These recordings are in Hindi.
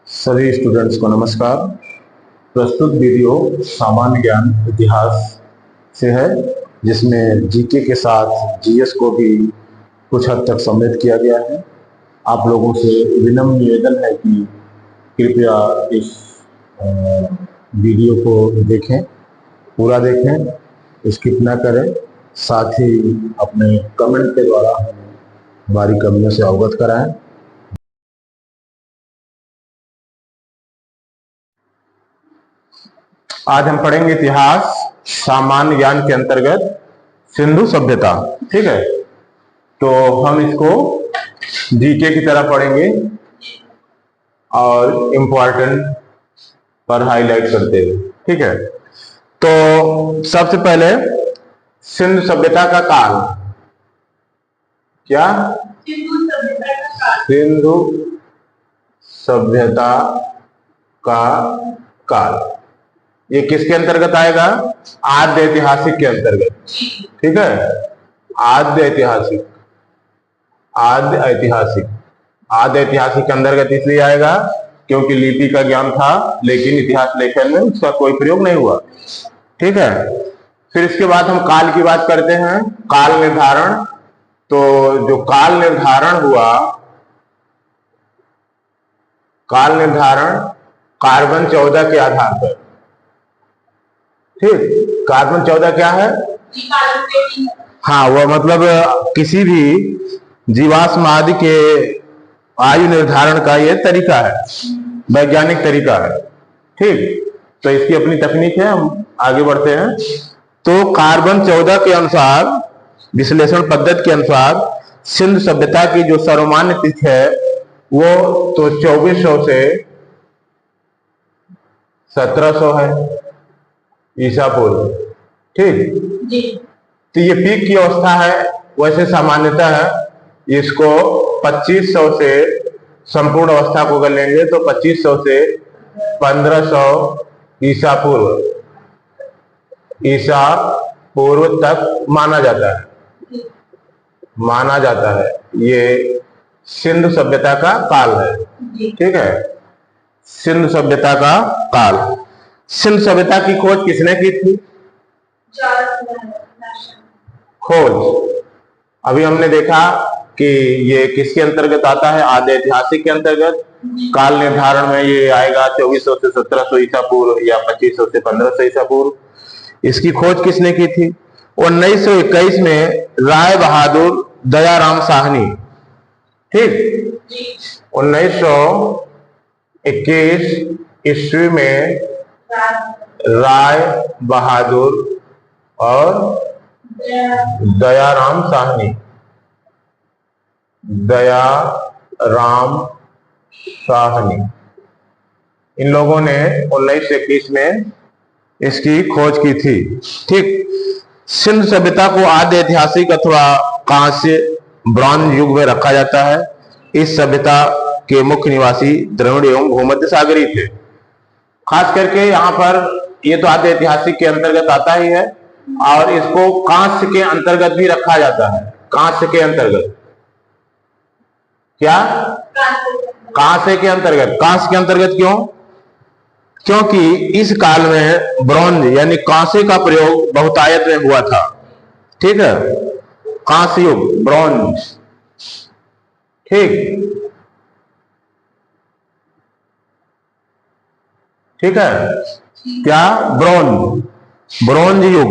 सभी स्टूडेंट्स को नमस्कार। प्रस्तुत वीडियो सामान्य ज्ञान इतिहास से है, जिसमें जीके के साथ जीएस को भी कुछ हद तक सम्मिलित किया गया है। आप लोगों से विनम्र निवेदन है कि कृपया इस वीडियो को देखें, पूरा देखें, स्किप ना करें। साथ ही अपने कमेंट के द्वारा हमारी कमियों से अवगत कराएं। आज हम पढ़ेंगे इतिहास सामान्य ज्ञान के अंतर्गत सिंधु सभ्यता। ठीक है, तो हम इसको जीके की तरह पढ़ेंगे और इम्पोर्टेंट पर हाईलाइट करते हुए। ठीक है, तो सबसे पहले सिंधु सभ्यता का काल। क्या? सिंधु सभ्यता का काल ये किसके अंतर्गत आएगा? आद्य ऐतिहासिक के अंतर्गत। ठीक है, आद्य ऐतिहासिक आद्य ऐतिहासिक के अंतर्गत इसलिए आएगा क्योंकि लिपि का ज्ञान था, लेकिन इतिहास लेखन में उसका कोई प्रयोग नहीं हुआ। ठीक है, फिर इसके बाद हम काल की बात करते हैं। काल निर्धारण। तो जो काल निर्धारण हुआ, काल निर्धारण कार्बन 14 के आधार पर। ठीक, कार्बन 14 क्या है? हाँ, वह मतलब किसी भी जीवाश्म आदि के आयु निर्धारण का यह तरीका है, वैज्ञानिक तरीका है। ठीक, तो इसकी अपनी तकनीक है। हम आगे बढ़ते हैं। तो कार्बन 14 के अनुसार, विश्लेषण पद्धति के अनुसार सिंधु सभ्यता की जो सर्वमान्य तिथि है वो तो 2400 से 1700 है ईसा पूर्व। ठीक, तो ये पीक की अवस्था है। वैसे सामान्यतः है इसको 2500 से संपूर्ण अवस्था को अगर लेंगे तो 2500 से 1500 ईसा पूर्व तक माना जाता है। ये सिंधु सभ्यता का काल है। ठीक है, सिंधु सभ्यता का काल। सिंधु सभ्यता की खोज किसने की थी? खोज अभी हमने देखा कि ये किसके अंतर्गत आता है? आद्य ऐतिहासिक के अंतर्गत। काल निर्धारण में ये आएगा 2400 से 1700 ईसा पूर्व या 2500 से 1500 ईसा पूर्व। इसकी खोज किसने की थी? 1921 में राय बहादुर दयाराम साहनी। ठीक, 1921 ईस्वी में राय बहादुर और दयाराम साहनी इन लोगों ने 1921 में इसकी खोज की थी। ठीक, सिंधु सभ्यता को आद्य ऐतिहासिक अथवा कांस्य ब्रॉन्ज युग में रखा जाता है। इस सभ्यता के मुख्य निवासी द्रविड़ एवं भूमध्य सागरीय थे। खास करके यहाँ पर ये तो आद्य ऐतिहासिक के अंतर्गत आता ही है, और इसको कांस्य के अंतर्गत भी रखा जाता है। कांस्य के अंतर्गत क्या? कांस्य के अंतर्गत क्यों? क्योंकि इस काल में ब्रॉन्ज यानी कांसे का प्रयोग बहुतायत में हुआ था। ठीक है, कांस्य युग, ब्रॉन्ज। ठीक है, क्या? ब्रॉन्ज युग,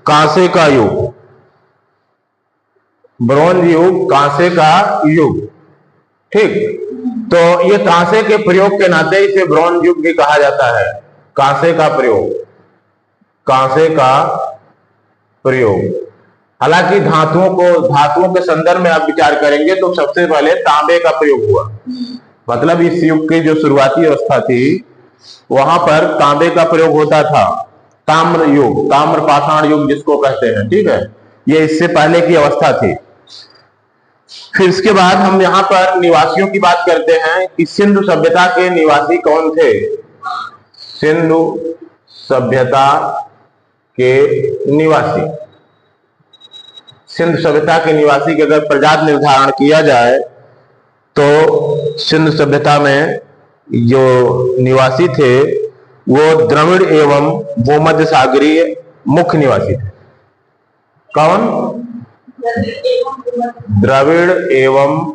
कांसे का युग, ब्रॉन्ज युग, कांसे का युग। ठीक, तो ये कांसे के प्रयोग के नाते इसे ब्रॉन्ज युग भी कहा जाता है। कांसे का प्रयोग। हालांकि धातुओं के संदर्भ में आप विचार करेंगे तो सबसे पहले तांबे का प्रयोग हुआ। मतलब इस युग की जो शुरुआती अवस्था थी वहां पर तांबे का प्रयोग होता था। ताम्र युग, ताम्र पाषाण युग जिसको कहते हैं। ठीक है, ये इससे पहले की अवस्था थी। फिर इसके बाद हम यहाँ पर निवासियों की बात करते हैं कि सिंधु सभ्यता के निवासी कौन थे। सिंधु सभ्यता के निवासी के अगर प्रजाति निर्धारण किया जाए तो सिंधु सभ्यता में जो निवासी थे वो द्रविड़ एवं भूमध्य सागरीय मुख्य निवासी थे। कौन? द्रविड़ एवं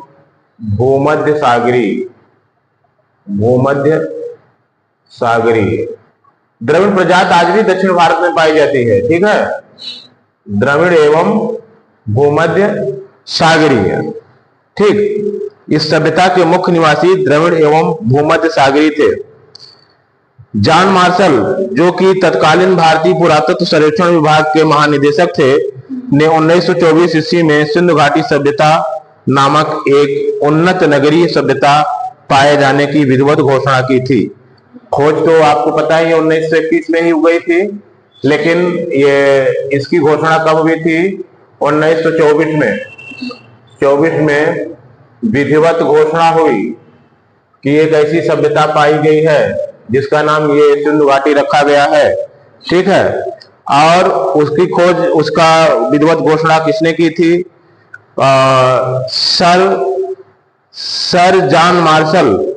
भूमध्य सागरीय, भूमध्य सागरीय। द्रविड़ प्रजाति आज भी दक्षिण भारत में पाई जाती है, ठीक है। द्रविड़ एवं भूमध्य सागरीय, ठीक। इस सभ्यता के मुख्य निवासी द्रविड़ एवं भूमध्य सागरीय थे। जॉन मार्शल, जो कि तत्कालीन भारतीय पुरातत्व सर्वेक्षण विभाग के महानिदेशक थे, ने 1924 ईस्वी में सिंधु घाटी सभ्यता नामक एक उन्नत नगरीय सभ्यता पाए जाने की विधिवत घोषणा की थी। खोज तो आपको पता ही 1921 में ही हो गई थी, लेकिन ये इसकी घोषणा कब हुई थी? 1924 में। 24 में विधिवत घोषणा हुई कि एक ऐसी सभ्यता पाई गई है जिसका नाम ये सिंधु घाटी रखा गया है, ठीक है। और उसकी खोज, उसका विधिवत घोषणा किसने की थी? Sir John Marshall.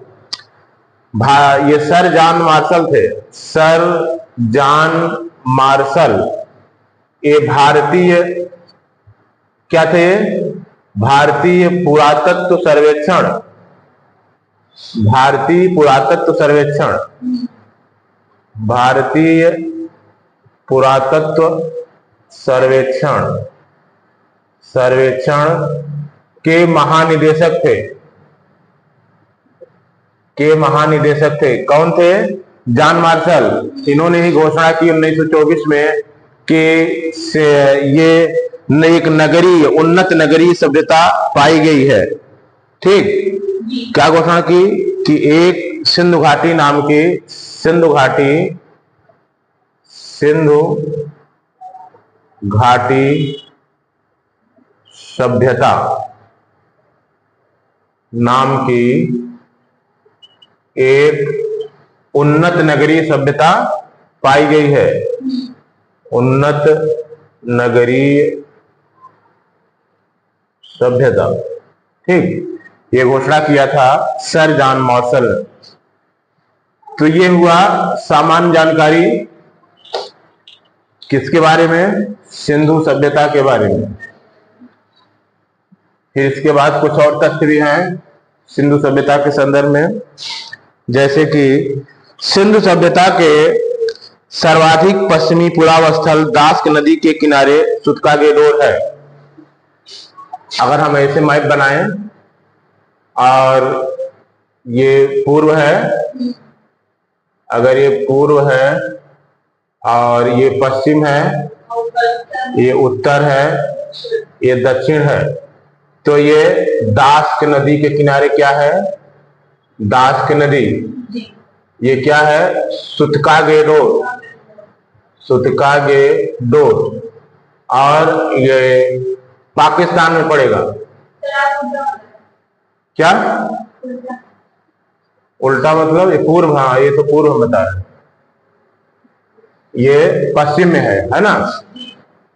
ये सर जॉन मार्शल थे। सर जॉन मार्शल ये भारतीय क्या थे? भारतीय पुरातत्व सर्वेक्षण, भारतीय पुरातत्व सर्वेक्षण, भारतीय पुरातत्व सर्वेक्षण, सर्वेक्षण के महानिदेशक थे, के महानिदेशक थे। कौन थे? John Marshall. इन्होंने ही घोषणा की 1924 में कि ये एक नगरीय, उन्नत नगरीय सभ्यता पाई गई है, ठीक। क्या घोषणा की? कि एक सिंधु घाटी नाम की, सिंधु घाटी, सिंधु घाटी सभ्यता नाम की एक उन्नत नगरीय सभ्यता पाई गई है। उन्नत नगरीय सभ्यता, ठीक। ये घोषणा किया था सर जॉन मार्शल ने। तो ये हुआ सामान्य जानकारी किसके बारे में? सिंधु सभ्यता के बारे में। फिर इसके बाद कुछ और तथ्य भी हैं सिंधु सभ्यता के संदर्भ में, जैसे कि सिंधु सभ्यता के सर्वाधिक पश्चिमी पुलाव स्थल दास्क नदी के किनारे सुतकागेडोर है। अगर हम ऐसे मैप बनाएं और ये पूर्व है, अगर ये पूर्व है और ये पश्चिम है, ये उत्तर है, ये दक्षिण है, तो ये दास्क नदी के किनारे क्या है? दास्क नदी। ये क्या है? सुतकागेडोर, सुतकागेडोर। और ये पाकिस्तान में पड़ेगा। क्या उल्टा मतलब? ये पूर्व, हाँ ये तो पूर्व हम बता रहे हैं, ये पश्चिम में है ना।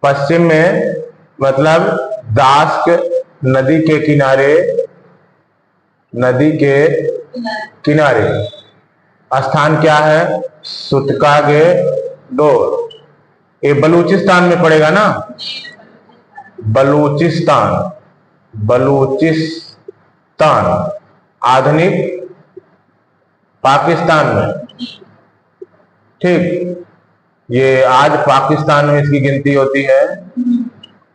पश्चिम में मतलब दास्क नदी के किनारे, नदी के किनारे स्थान क्या है? सुतकागेडोर। ये बलूचिस्तान में पड़ेगा ना, बलूचिस्तान, बलूचिस्तान आधुनिक पाकिस्तान में, ठीक। ये आज पाकिस्तान में इसकी गिनती होती है,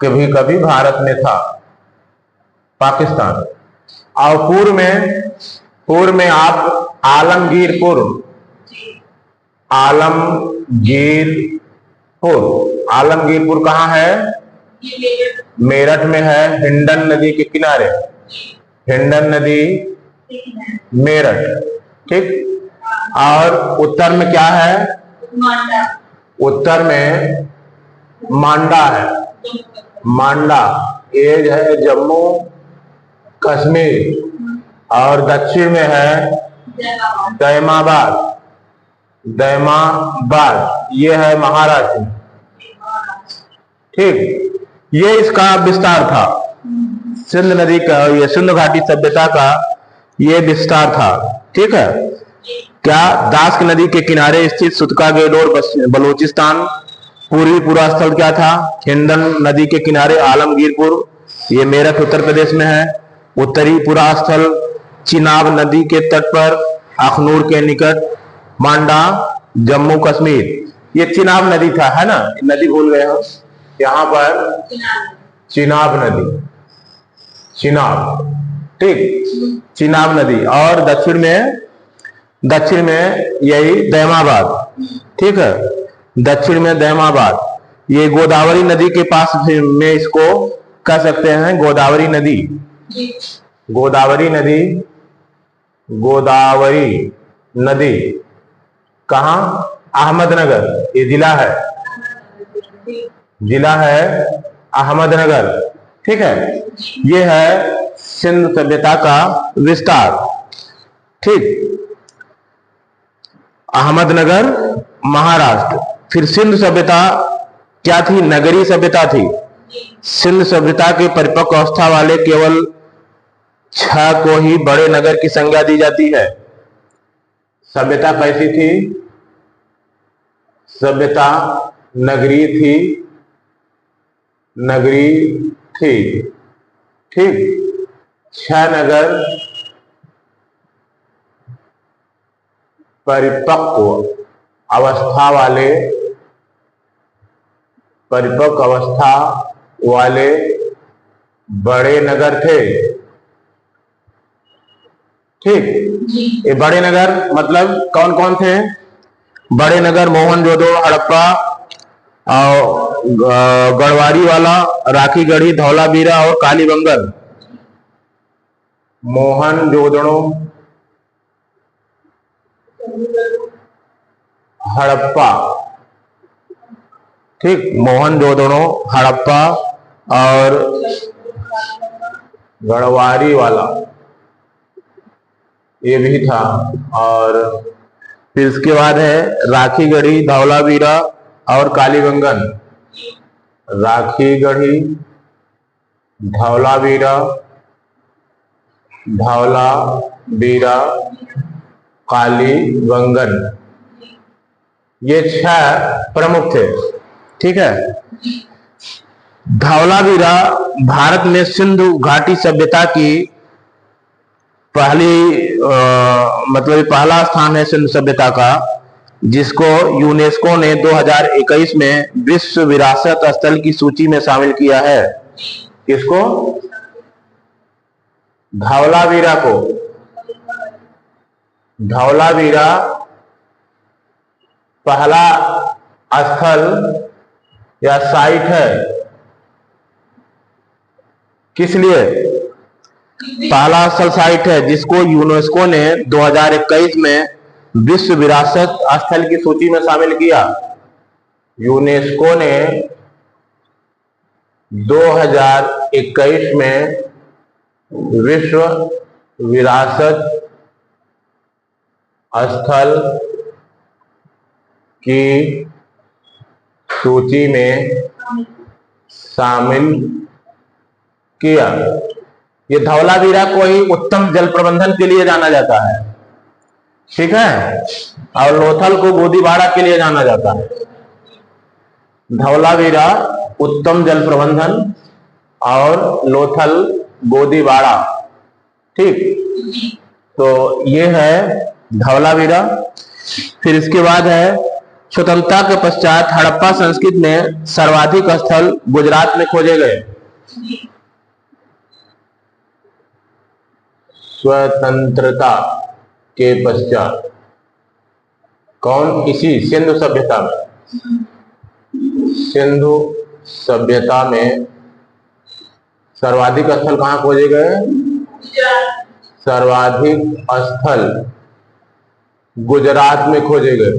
कभी कभी भारत में था पाकिस्तान। और पूर्व में आप आलमगीरपुर, आलमगीरपुर, आलमगीरपुर कहाँ है? मेरठ में है, हिंडन नदी के किनारे, हिंडन नदी मेरठ, ठीक। और उत्तर में क्या है? उत्तर में मांडा है, मांडा ये है जम्मू कश्मीर। और दक्षिण में है दैमाबाद, दैमाबाद ये है महाराष्ट्र, ठीक। ये इसका विस्तार था, सिंध नदी का, ये सिंधु घाटी सभ्यता का ये विस्तार था, ठीक है। क्या दास्क नदी के किनारे स्थित सुतका गेडोर बलूचिस्तान? पूर्वी स्थल क्या था? हिंदन नदी के किनारे आलमगीरपुर, ये मेरठ उत्तर प्रदेश में है। उत्तरी पूरा स्थल चिनाब नदी के तट पर अखनूर के निकट, मांडा जम्मू कश्मीर। ये चिनाब नदी था, है ना, नदी भूल गए हम। यहाँ पर चिनाब नदी, चिनाब, ठीक, चिनाब नदी। और दक्षिण में यही दैमाबाद, ठीक है, दक्षिण में दैमाबाद। ये गोदावरी नदी के पास में इसको कह सकते हैं गोदावरी नदी। गोदावरी नदी, गोदावरी नदी कहाँ? अहमदनगर, ये जिला है अहमदनगर, ठीक है। ये है सिंधु सभ्यता का विस्तार, ठीक, अहमदनगर महाराष्ट्र। फिर सिंधु सभ्यता क्या थी? नगरीय सभ्यता थी। सिंधु सभ्यता के परिपक्व अवस्था वाले केवल 6 को ही बड़े नगर की संज्ञा दी जाती है। सभ्यता कैसी थी? सभ्यता नगरीय थी, ठीक। 6 नगर परिपक्व अवस्था वाले बड़े नगर थे, ठीक। ये बड़े नगर मतलब कौन कौन थे? बड़े नगर मोहनजोदड़ो, हड़प्पा, और गढ़वारी वाला, राखी गढ़ी, धौलावीरा और कालीबंगन। मोहनजोदड़ो, हड़प्पा, ठीक, मोहनजोदड़ो, हड़प्पा और गढ़वारी वाला, ये भी था। और फिर इसके बाद है राखी गढ़ी, धौलावीरा और कालीबंगन। राखी गढ़ी, धौलावीरा, कालीबंगन, ये 6 प्रमुख थे, ठीक है। धौलावीरा भारत में सिंधु घाटी सभ्यता की पहला स्थान है सिंधु सभ्यता का, जिसको यूनेस्को ने 2021 में विश्व विरासत स्थल की सूची में शामिल किया है। किसको? धौलावीरा को। धौलावीरा पहला स्थल या साइट है। किस लिए? पहला स्थल साइट है जिसको यूनेस्को ने 2021 में विश्व विरासत स्थल की सूची में शामिल किया। यूनेस्को ने 2021 में विश्व विरासत स्थल की सूची में शामिल किया। ये धौलावीरा को ही उत्तम जल प्रबंधन के लिए जाना जाता है, ठीक है, और लोथल को गोदीबाड़ा के लिए जाना जाता है। धौलावीरा उत्तम जल प्रबंधन और लोथल गोदीबाड़ा, ठीक। तो ये है धौलावीरा। फिर इसके बाद है स्वतंत्रता के पश्चात हड़प्पा संस्कृति में सर्वाधिक स्थल गुजरात में खोजे गए। स्वतंत्रता के पश्चात कौन? इसी सिंधु सभ्यता में, सिंधु सभ्यता में सर्वाधिक स्थल कहाँ खोजे गए? सर्वाधिक स्थल गुजरात में खोजे गए।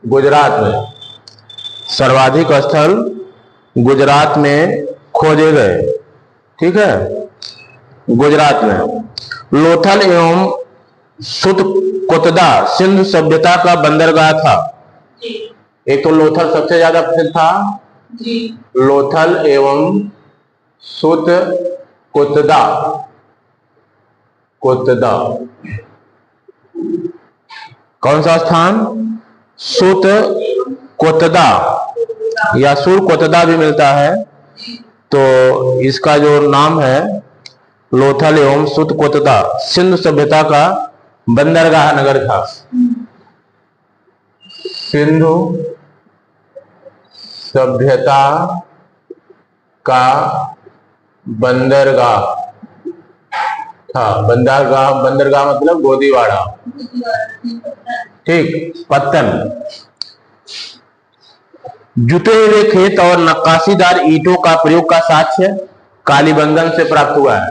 गुजरात में सर्वाधिक स्थल गुजरात में खोजे गए, ठीक है, गुजरात में। लोथल एवं सुतकोतदा सिंधु सभ्यता का बंदरगाह था। एक तो लोथल सबसे ज्यादा प्रसिद्ध था, लोथल एवं सुतकोतदा, कौन सा स्थान? सुत कोतदा या सुर कोतदा भी मिलता है। तो इसका जो नाम है लोथल एवं सुत कोतदा सिंधु सभ्यता का बंदरगाह नगर था। सिंधु सभ्यता का बंदरगाह था। बंदरगाह मतलब गोदीवाड़ा। ठीक, पत्तन। जुते हुए खेत और नक्काशीदार ईंटों का प्रयोग का साक्ष्य कालीबंगन से प्राप्त हुआ है।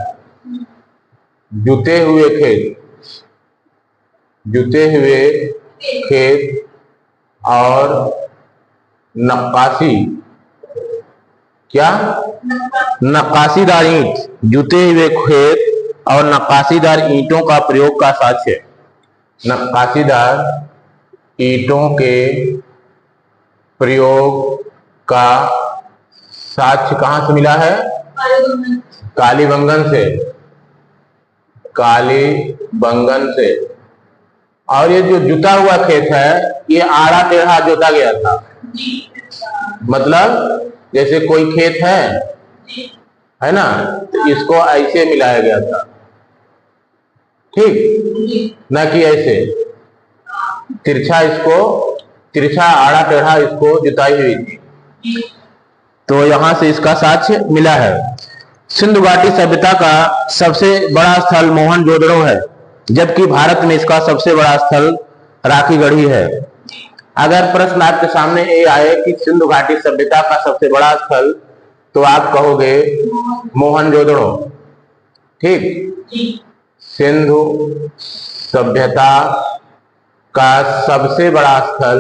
जुते हुए खेत और नक्काशी, क्या? नक्काशीदार ईंट। जुते हुए खेत और नक्काशीदार ईंटों का प्रयोग का साक्ष्य। नक्काशीदार ईंटों के प्रयोग का साक्ष्य कहां से मिला है? कालीबंगन से। कालीबंगन से। और ये जो जुता हुआ खेत है ये आड़ा टेढ़ा जोता गया था। मतलब जैसे कोई खेत है ना, तो इसको ऐसे मिलाया गया था, ठीक, ना कि ऐसे तिरछा आड़ा टेढ़ा इसको जुताई हुई थी। तो यहां से इसका साक्ष्य मिला है। सिंधु घाटी सभ्यता का सबसे बड़ा स्थल मोहनजोदड़ो है, जबकि भारत में इसका सबसे बड़ा स्थल राखीगढ़ी है। अगर प्रश्न आपके सामने ये आए कि सिंधु घाटी सभ्यता का सबसे बड़ा स्थल, तो आप कहोगे मोहनजोदड़ो। ठीक, सिंधु सभ्यता का सबसे बड़ा स्थल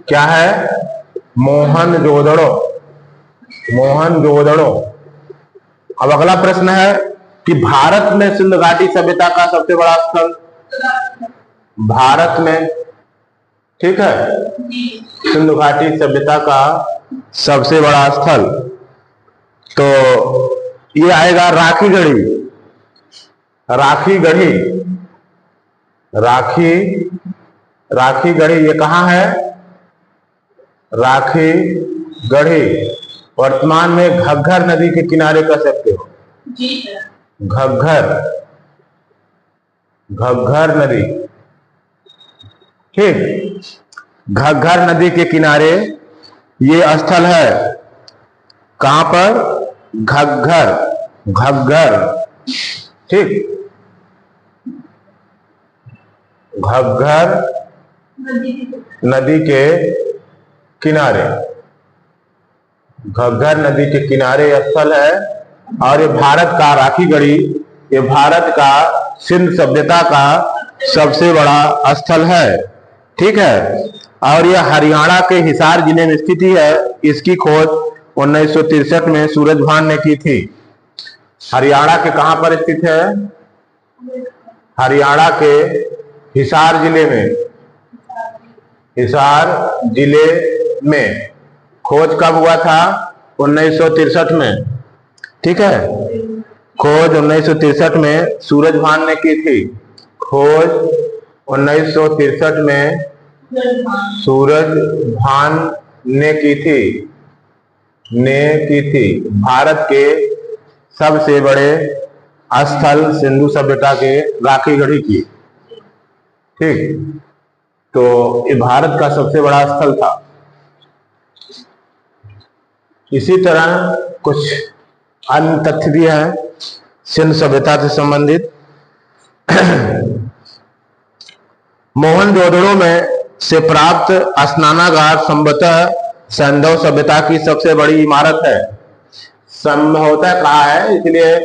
क्या है? मोहनजोदड़ो। अब अगला प्रश्न है कि भारत में सिंधु घाटी सभ्यता का सबसे बड़ा स्थल, भारत में, ठीक है, सिंधु घाटी सभ्यता का सबसे बड़ा स्थल, तो ये आएगा राखीगढ़ी। राखीगढ़ी ये कहाँ है? राखीगढ़ी वर्तमान में घग्घर नदी के किनारे कह सकते हो। घग्घर नदी, ठीक, घग्घर नदी के किनारे ये स्थल है। कहां पर? घग्घर, ठीक, घग्घर नदी के किनारे, घग्घर नदी के किनारे स्थल है। और ये भारत का राखीगढ़ी, ये भारत का सिंधु सभ्यता का सबसे बड़ा स्थल है, ठीक है। और यह हरियाणा के हिसार जिले में स्थित है। इसकी खोज 1963 में सूरजभान ने की थी। हरियाणा के कहां पर स्थित है? हरियाणा के हिसार जिले में खोज कब हुआ था? 1963 में, ठीक है। खोज 1963 में सूरजभान ने की थी। खोज 1963 में सूरजभान ने की थी। भारत के सबसे बड़े स्थल सिंधु सभ्यता के राखीगढ़ी की, ठीक। तो ये भारत का सबसे बड़ा स्थल था। इसी तरह कुछ अन्य तथ्य भी हैं सिंधु सभ्यता से संबंधित। मोहनजोदड़ो में से प्राप्त स्नानागार संभवतः सैंधव सभ्यता की सबसे बड़ी इमारत है। संभवतः कहा है, इसलिए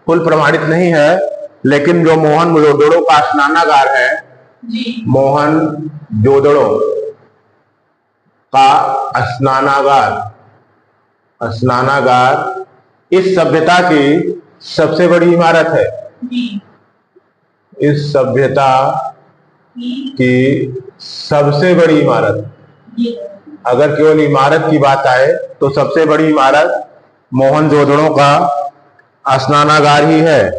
फुल प्रमाणित नहीं है, लेकिन जो मोहनजोदड़ो का स्नानागार है, मोहनजोदड़ो का स्नानागार इस सभ्यता की सबसे बड़ी इमारत है। इस सभ्यता की सबसे बड़ी इमारत, अगर केवल इमारत की बात आए तो सबसे बड़ी इमारत मोहनजोदड़ो का स्नानागार ही है।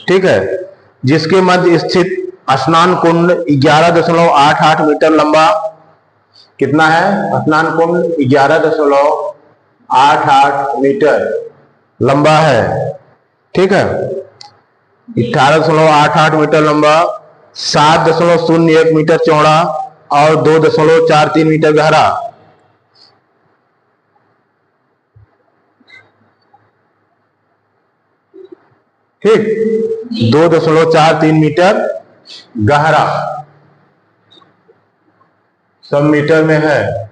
ठीक है, जिसके मध्य स्थित स्नान कुंड 11.88 मीटर लंबा, कितना है? स्नान कुंड 11.88 मीटर लंबा है। ठीक है, 18.88 मीटर लंबा, 7.01 मीटर चौड़ा और 2.43 मीटर गहरा। ठीक, 2.43 मीटर गहरा, सब मीटर में है,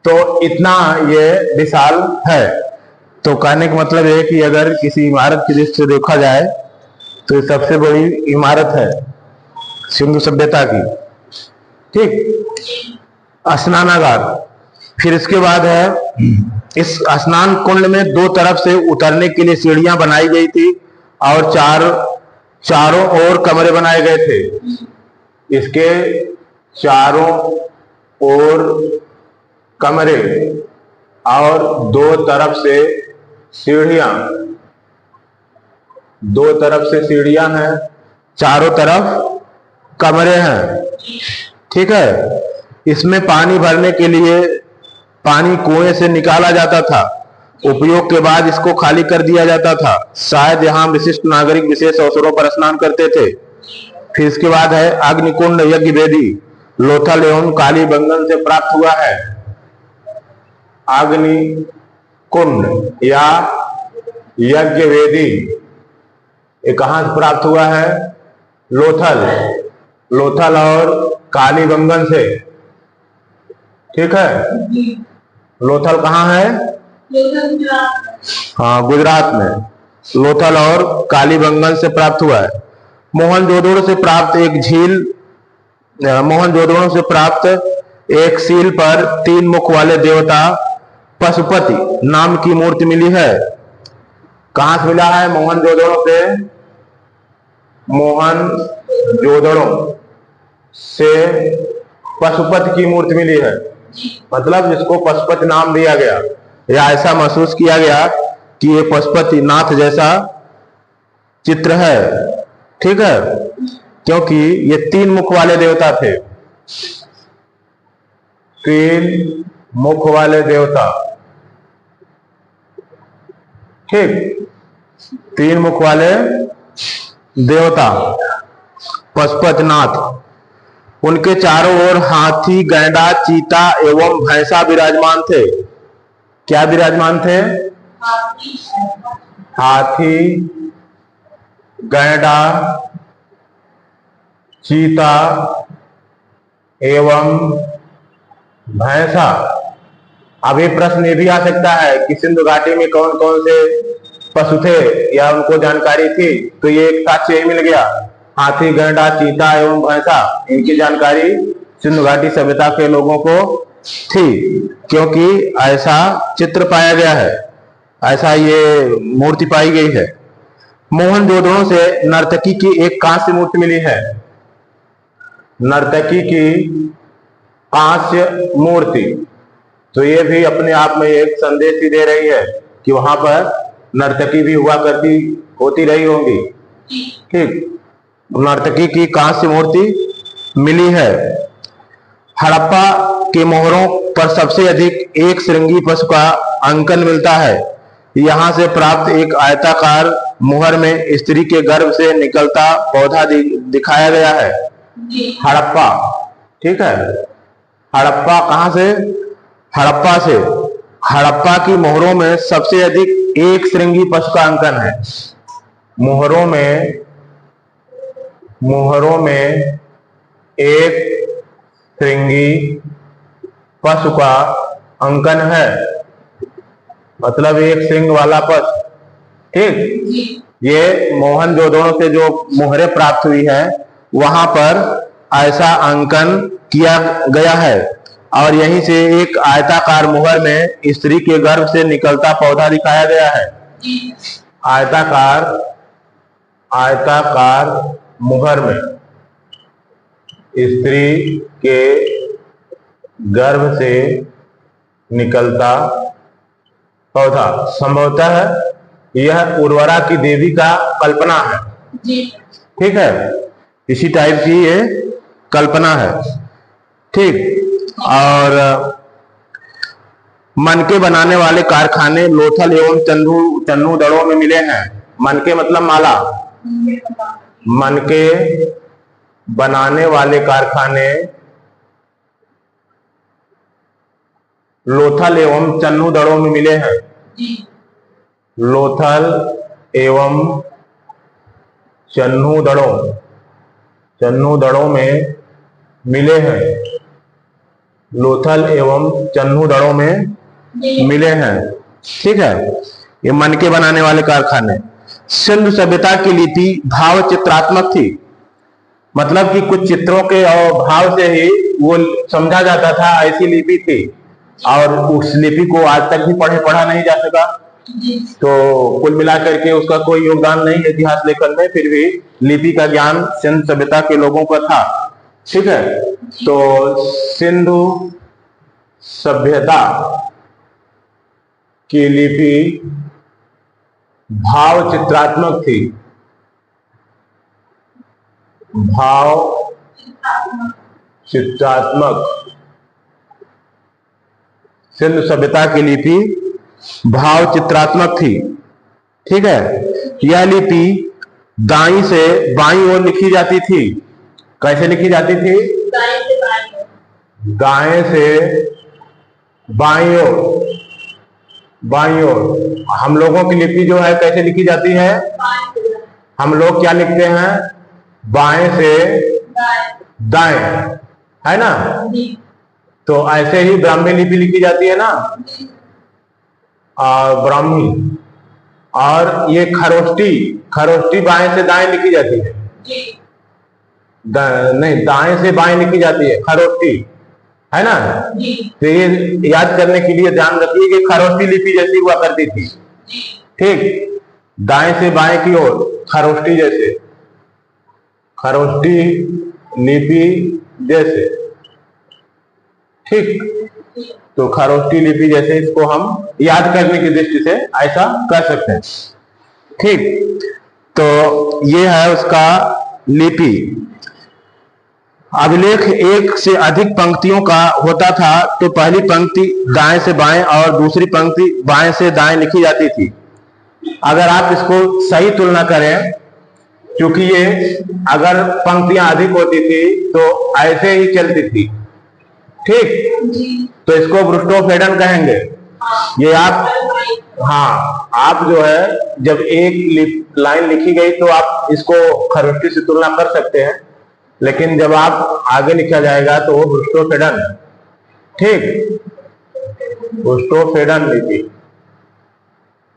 तो इतना ये विशाल है। तो कहने का मतलब है कि अगर किसी इमारत की दृष्टि से देखा जाए तो ये सबसे बड़ी इमारत है सिंधु सभ्यता की। ठीक, स्नानागार। फिर इसके बाद है, इस स्नान कुंड में दो तरफ से उतरने के लिए सीढ़ियां बनाई गई थी और चारों ओर कमरे बनाए गए थे। इसके चारों ओर कमरे और दो तरफ से सीढ़ियां हैं, चारों तरफ कमरे हैं। ठीक है, इसमें पानी भरने के लिए पानी कुएं से निकाला जाता था, उपयोग के बाद इसको खाली कर दिया जाता था। शायद यहाँ विशिष्ट नागरिक विशेष अवसरों पर स्नान करते थे। फिर इसके बाद है, अग्निकुंड यज्ञ वेदी लोथल एवं कालीबंगन से प्राप्त हुआ है। अग्नि कुंड या यज्ञ वेदी ये कहां से प्राप्त हुआ है? लोथल और कालीबंगन से। ठीक है, लोथल कहाँ है? हाँ, गुजरात में। लोथल और कालीबंगन से प्राप्त हुआ है। मोहनजोदड़ो से प्राप्त एक सील पर 3 मुख वाले देवता पशुपति नाम की मूर्ति मिली है। कहां से मिला है? मोहनजोदड़ो से पशुपति की मूर्ति मिली है। मतलब जिसको पशुपति नाम दिया गया, या ऐसा महसूस किया गया कि ये पशुपति नाथ जैसा चित्र है। ठीक है, क्योंकि ये 3 मुख वाले देवता थे। 3 मुख वाले देवता। ठीक, 3 मुख वाले देवता पशुपतिनाथ। उनके चारों ओर हाथी, गैंडा, चीता एवं भैंसा विराजमान थे। क्या विराजमान थे? हाथी, गैंडा, चीता एवं भैंसा। अभी प्रश्न ये भी आ सकता है कि सिंधु घाटी में कौन कौन से पशु थे या उनको जानकारी थी, तो ये एक साक्ष्य ही मिल गया। हाथी, गैंडा, चीता एवं भैंसा, इनकी जानकारी सिंधु घाटी सभ्यता के लोगों को थी, क्योंकि ऐसा चित्र पाया गया है, ऐसा ये मूर्ति पाई गई है। मोहनजोदड़ो से नर्तकी की एक कांस्य मूर्ति मिली है। नर्तकी की कांस्य मूर्ति, तो ये भी अपने आप में एक संदेश ही दे रही है कि वहां पर नर्तकी भी होती रही होंगी। ठीक, नर्तकी की कांस्य मूर्ति मिली है। हड़प्पा के मोहरों पर सबसे अधिक एक श्रृंगी पशु का अंकन मिलता है। यहाँ से प्राप्त एक आयताकार मुहर में स्त्री के गर्भ से निकलता पौधा दिखाया गया है। हड़प्पा। ठीक है, हड़प्पा कहाँ से? हड़प्पा से। हड़प्पा की मोहरों में सबसे अधिक एक श्रृंगी पशु का अंकन है। मोहरों में एक श्रृंगी पशु का अंकन है, मतलब एक श्रृंग वाला पशु। ठीक, ये मोहनजोदड़ो से जो मोहरें प्राप्त हुई है वहां पर ऐसा अंकन किया गया है, और यहीं से एक आयताकार मुहर में स्त्री के गर्भ से निकलता पौधा दिखाया गया है। आयताकार मुहर में स्त्री के गर्भ से निकलता पौधा। संभवतः यह उर्वरा की देवी का कल्पना है। ठीक है, इसी टाइप की ये कल्पना है। ठीक, और मनके बनाने वाले कारखाने लोथल एवं चन्नू दड़ों में मिले हैं। मनके मतलब माला। मनके बनाने वाले कारखाने लोथल एवं चन्नू दड़ों में मिले हैं। लोथल एवं चन्नू दड़ों में मिले हैं। लोथल एवं चन्नू दड़ों में मिले हैं। ठीक है, ये मनके बनाने वाले कारखाने। सिंधु सभ्यता की लिपि भाव चित्रात्मक थी, मतलब कि कुछ चित्रों के और भाव से ही वो समझा जाता था, ऐसी लिपि थी। और उस लिपि को आज तक भी पढ़ा नहीं जा सका। तो कुल मिलाकर के उसका कोई योगदान नहीं है इतिहास लेखन में, फिर भी लिपि का ज्ञान सिंधु सभ्यता के लोगों का था। ठीक है, तो सिंधु सभ्यता की लिपि भाव चित्रात्मक थी। भाव चित्रात्मक, सिंधु सभ्यता की लिपि भाव चित्रात्मक थी। ठीक है, यह लिपि दाईं से बाईं ओर लिखी जाती थी। कैसे लिखी जाती थी? दाएं से बाईं ओर। बाईं ओर हम लोगों की लिपि जो है कैसे लिखी जाती है? हम लोग क्या लिखते हैं? बाएं से दाएं, है ना? तो ऐसे ही ब्राह्मी लिपि लिखी जाती है ना, ब्राह्मी। और ये खरोष्टी बाएं से दाएं लिखी जाती है। नहीं, दाएं से बाएं लिखी जाती है खरोष्टी, है ना? तो ये याद करने के लिए ध्यान रखिए कि खरोष्टी लिपि जैसी हुआ करती थी। ठीक, दाएं से बाएं की ओर खरोष्टी जैसे, खरोष्टी लिपि जैसे। ठीक, तो खरोष्टी लिपि जैसे इसको हम याद करने की दृष्टि से ऐसा कर सकते हैं। ठीक, तो ये है उसका लिपि। अभिलेख एक से अधिक पंक्तियों का होता था, तो पहली पंक्ति दाएं से बाएं और दूसरी पंक्ति बाएं से दाएं लिखी जाती थी। अगर आप इसको सही तुलना करें, क्योंकि ये अगर पंक्तियां अधिक होती थी तो ऐसे ही चलती थी। ठीक, तो इसको ब्रुस्टोफेडन कहेंगे। ये आप जो है जब एक लाइन लिखी गई तो आप इसको खरोष्टी से तुलना कर सकते हैं, लेकिन जब आप आगे लिखा जाएगा तो वो ब्रुस्टोफेडन। ठीक, ब्रुस्टोफेडन लिपि।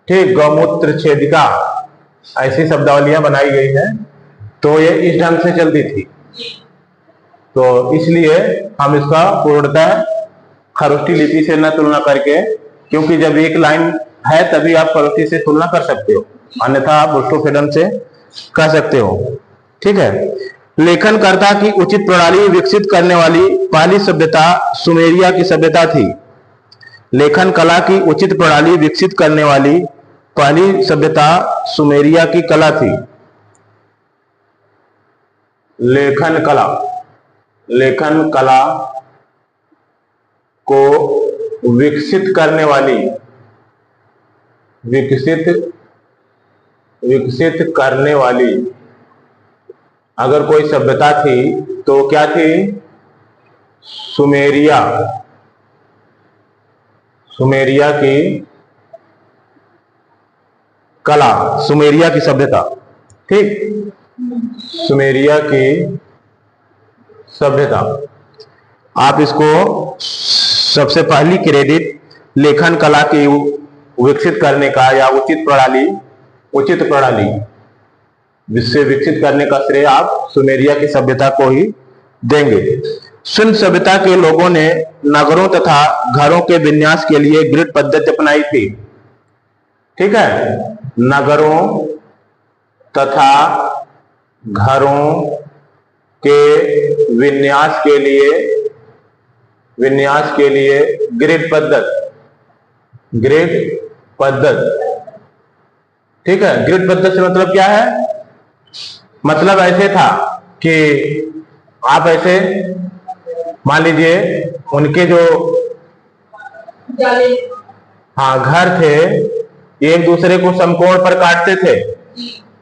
ठीक, गौमूत्र छेदिका, ऐसी शब्दावलियां बनाई गई हैं, तो ये इस ढंग से चलती थी। तो इसलिए हम इसका पूर्णतः खरोष्टी लिपि से न तुलना करके, क्योंकि जब एक लाइन है तभी आप खरोष्टी से तुलना कर सकते हो, अन्यथा आप ब्रुस्टोफेडन से कर सकते हो। ठीक है, लेखनकर्ता की उचित प्रणाली विकसित करने वाली पहली सभ्यता सुमेरिया की सभ्यता थी। लेखन कला की उचित प्रणाली विकसित करने वाली पहली सभ्यता सुमेरिया की कला थी। लेखन कला को विकसित करने वाली, विकसित करने वाली अगर कोई सभ्यता थी तो क्या थी? सुमेरिया की कला, सुमेरिया की सभ्यता। ठीक, सुमेरिया की सभ्यता। आप इसको सबसे पहली क्रेडिट लेखन कला की विकसित करने का या उचित प्रणाली जिससे विकसित करने का श्रेय आप सुमेरिया की सभ्यता को ही देंगे। सिंधु सभ्यता के लोगों ने नगरों तथा घरों के विन्यास के लिए ग्रिड पद्धति अपनाई थी। ठीक है, नगरों तथा घरों के विन्यास के लिए ग्रिड पद्धति। ठीक है, ग्रिड पद्धति से मतलब क्या है? मतलब ऐसे था कि आप ऐसे मान लीजिए उनके जो हाँ घर थे एक दूसरे को समकोण पर काटते थे,